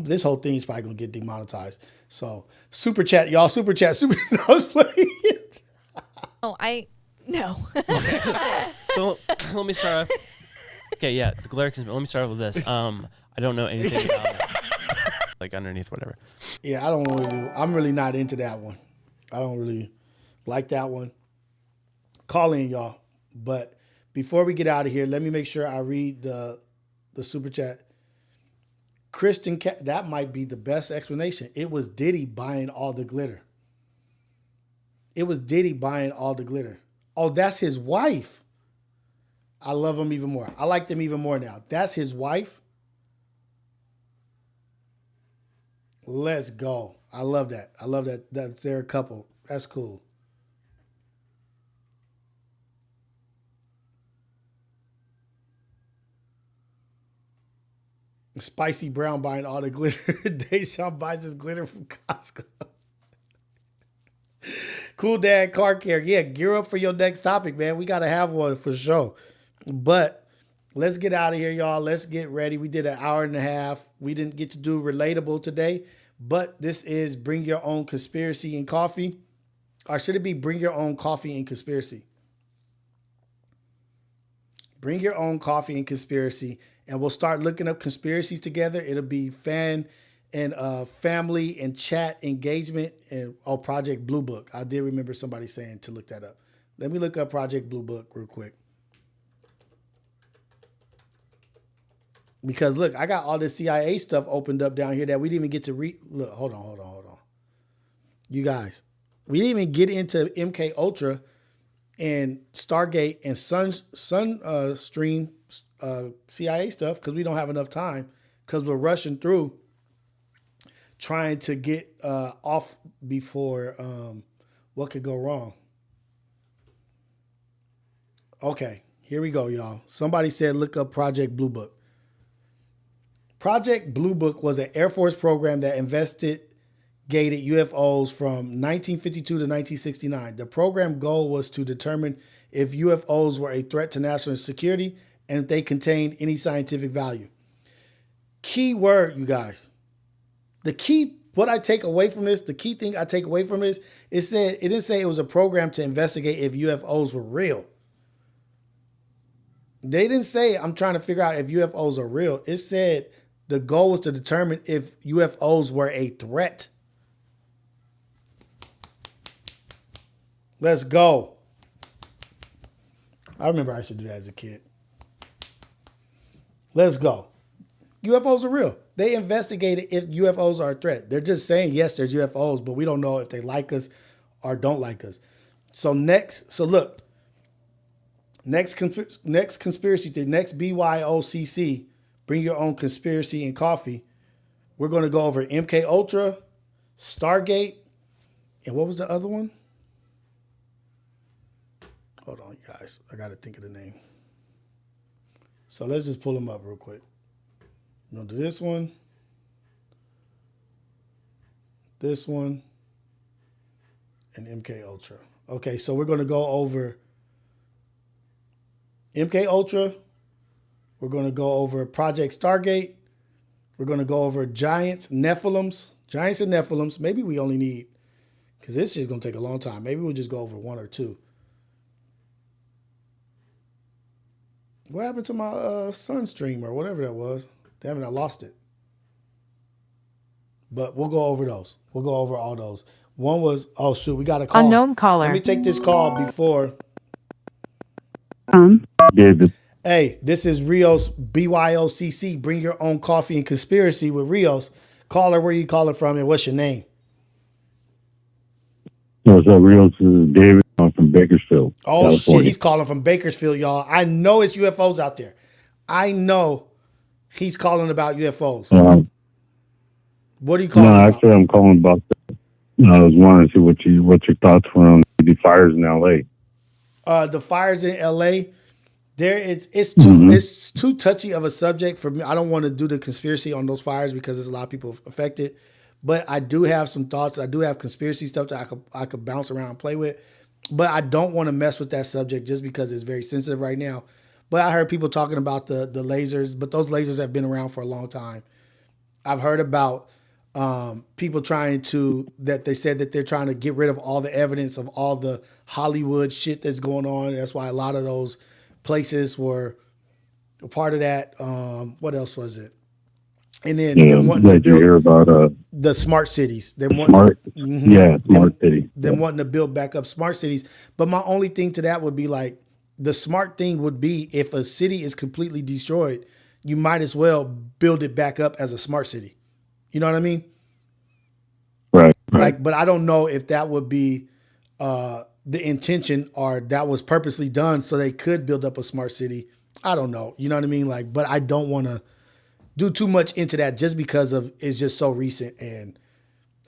This whole thing is probably gonna get demonetized. So super chat, y'all. Super chat. Super. Oh, no. So let me start off. Okay, yeah, the glitter conspiracy. Let me start off with this. I don't know anything about it. Like underneath whatever. Yeah, I'm really not into that one. I don't really like that one. Call in, y'all. But before we get out of here, let me make sure I read the super chat. Kristen, that might be the best explanation. It was Diddy buying all the glitter. It was Diddy buying all the glitter. Oh, that's his wife. I love him even more. I like them even more now. That's his wife. Let's go. I love that. I love that they're a couple. That's cool. Spicy Brown buying all the glitter. Deshaun buys his glitter from Costco. Cool Dad Car Care. Yeah, gear up for your next topic, man. We got to have one for sure. But let's get out of here, y'all. Let's get ready. We did an hour and a half. We didn't get to do Relatable today, but this is Bring Your Own Conspiracy and Coffee. Or should it be Bring Your Own Coffee and Conspiracy? Bring Your Own Coffee and Conspiracy. And we'll start looking up conspiracies together. It'll be fan and family and chat engagement and Project Blue Book. I did remember somebody saying to look that up. Let me look up Project Blue Book real quick. Because look, I got all this CIA stuff opened up down here that we didn't even get to read. Look, hold on. You guys, we didn't even get into MK Ultra and Stargate and Sunstream CIA stuff because we don't have enough time because we're rushing through trying to get off before what could go wrong. Okay, here we go, y'all. Somebody said look up Project Blue Book. Project Blue Book was an Air Force program that investigated UFOs from 1952 to 1969. The program goal was to determine if UFOs were a threat to national security and if they contained any scientific value. Key word, you guys. The key, what I take away from this, the key thing I take away from this, it didn't say it was a program to investigate if UFOs were real. They didn't say I'm trying to figure out if UFOs are real. It said the goal was to determine if UFOs were a threat. Let's go. I remember I used to do that as a kid. Let's go. UFOs are real. They investigated if UFOs are a threat. They're just saying, yes, there's UFOs, but we don't know if they like us or don't like us. So look, next conspiracy theory, next BYOCC, Bring Your Own Conspiracy and Coffee. We're going to go over MK Ultra, Stargate, and what was the other one? Hold on, guys. I got to think of the name. So let's just pull them up real quick. I'm going to do this one, and MK Ultra. Okay, so we're going to go over MK Ultra. We're going to go over Project Stargate. We're going to go over Giants and Nephilims. Maybe we only need, because this is going to take a long time. Maybe we'll just go over one or two. What happened to my Sunstream or whatever that was? Damn it, I lost it. But we'll go over those. We'll go over all those. One was, oh shoot, we got a call. Unknown caller. Let me take this call before. David. Hey, this is Rios, BYOCC, Bring Your Own Coffee and Conspiracy with Rios. Caller, where you calling from and what's your name? What's up, Rios? This is David. I'm from Bakersfield. Oh, California. shit, he's calling from Bakersfield, y'all. I know it's UFOs out there. I know he's calling about UFOs. What are you calling about? Actually, I'm calling about that. I was wanting to see what your thoughts were on the fires in L.A. The fires in L.A., it's too touchy of a subject for me. I don't want to do the conspiracy on those fires because there's a lot of people affected. But I do have some thoughts. I do have conspiracy stuff that I could bounce around and play with. But I don't want to mess with that subject just because it's very sensitive right now. But I heard people talking about the lasers, but those lasers have been around for a long time. I've heard about people that they said that they're trying to get rid of all the evidence of all the Hollywood shit that's going on. That's why a lot of those places were a part of that. What else was it? And then them wanting to did you build hear about the smart cities. smart city? Them wanting to build back up smart cities. But my only thing to that would be like, the smart thing would be if a city is completely destroyed, you might as well build it back up as a smart city. You know what I mean? Right. Like, but I don't know if that would be the intention or that was purposely done so they could build up a smart city. I don't know. You know what I mean? Like, but I don't want to do too much into that just because of it's just so recent and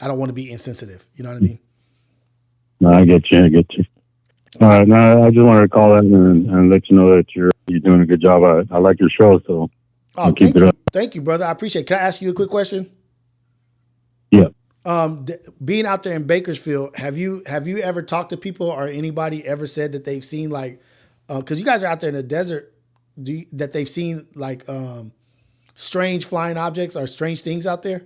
I don't want to be insensitive. You know what I mean? No, I get you. All right, no, I just wanted to call in and let you know that you're doing a good job. I like your show, so keep it up. Thank you, brother. I appreciate it. Can I ask you a quick question? Yeah. Being out there in Bakersfield, have you ever talked to people or anybody ever said that they've seen like, because you guys are out there in the desert, that they've seen like strange flying objects or strange things out there?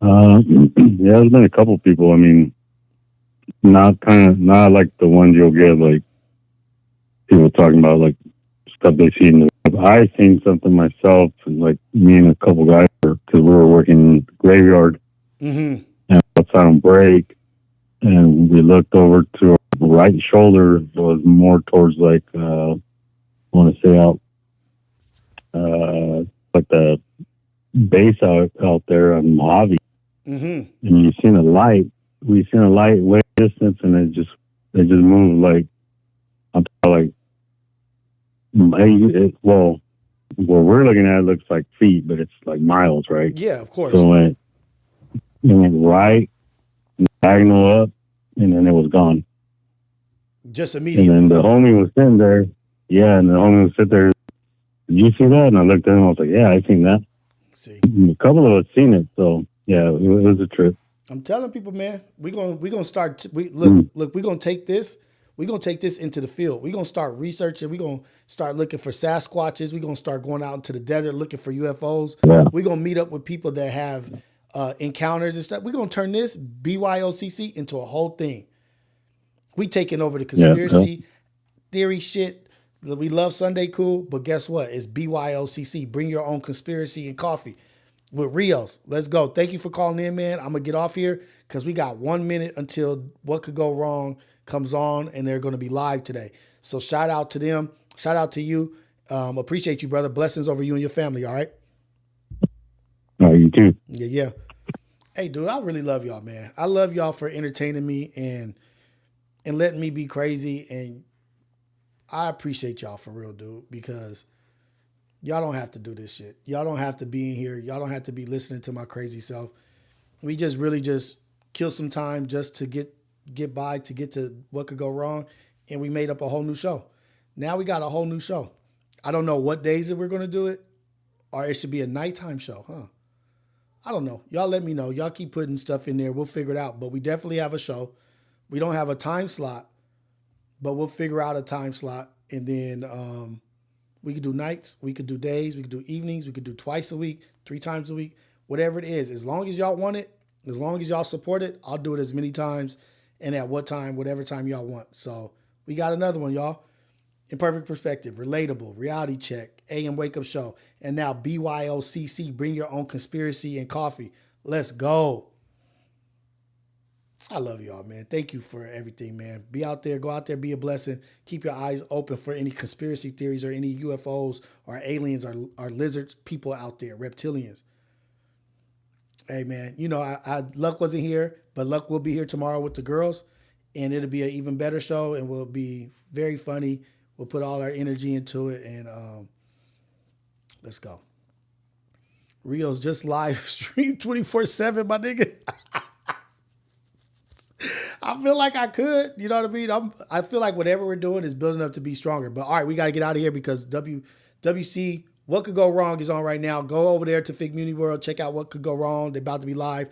Yeah, there's been a couple people. I mean, not like the ones you'll get like people talking about like stuff they see in the. I seen something myself, like me and a couple guys, because we were working graveyard, and outside on break, and we looked over to our right shoulder. It was more towards like I want to say out, like the base out there on Mojave, and you seen a light. We seen a light way distance, and it just moved like I'm like. Well, what we're looking at looks like feet, but it's like miles, right? Yeah, of course. So it went right, diagonal up, and then it was gone. Just immediately. And then the homie was sitting there. Yeah, and the homie was sitting there. Did you see that? And I looked at him. I was like, yeah, I seen that. See, a couple of us seen it. So yeah, it was a trip. I'm telling people, man, we're gonna start. Look, we're gonna take this. We're going to take this into the field. We're going to start researching. We're going to start looking for Sasquatches. We're going to start going out into the desert looking for UFOs. Yeah. We're going to meet up with people that have encounters and stuff. We're going to turn this BYOCC into a whole thing. We taking over the conspiracy theory shit. We love Sunday Cool, but guess what? It's BYOCC. Bring your own conspiracy and coffee with Rios. Let's go. Thank you for calling in, man. I'm going to get off here because we got 1 minute until What Could Go Wrong comes on, and they're going to be live today. So shout out to them. Shout out to you. Appreciate you, brother. Blessings over you and your family. All right. You too. Yeah. Hey, dude, I really love y'all, man. I love y'all for entertaining me and letting me be crazy. And I appreciate y'all for real, dude, because y'all don't have to do this shit. Y'all don't have to be in here. Y'all don't have to be listening to my crazy self. We just really just kill some time just to get by, to get to What Could Go Wrong, and we made up a whole new show. Now we got a whole new show. I don't know what days that we're going to do it, or it should be a nighttime show, huh? I don't know. Y'all let me know. Y'all keep putting stuff in there. We'll figure it out, but we definitely have a show. We don't have a time slot, but we'll figure out a time slot, and then we could do nights, we could do days, we could do evenings, we could do twice a week, 3 times a week, whatever it is. As long as y'all want it, as long as y'all support it, I'll do it as many times and at what time, whatever time y'all want. So we got another one, y'all. Imperfect Perspective, Relatable, Reality Check, AM Wake Up Show, and now BYOCC, Bring Your Own Conspiracy and Coffee. Let's go. I love y'all, man. Thank you for everything, man. Be out there, go out there, be a blessing. Keep your eyes open for any conspiracy theories or any UFOs or aliens or lizards, people out there, reptilians. Hey, man, you know, Lucc wasn't here, but Lucc will be here tomorrow with the girls, and it'll be an even better show, and we'll be very funny. We'll put all our energy into it, and let's go. Rios just live stream 24/7, my nigga. I feel like I could, you know what I mean? I feel like whatever we're doing is building up to be stronger. But all right, we got to get out of here because WC What Could Go Wrong is on right now. Go over there to Fig Community World. Check out What Could Go Wrong. They're about to be live.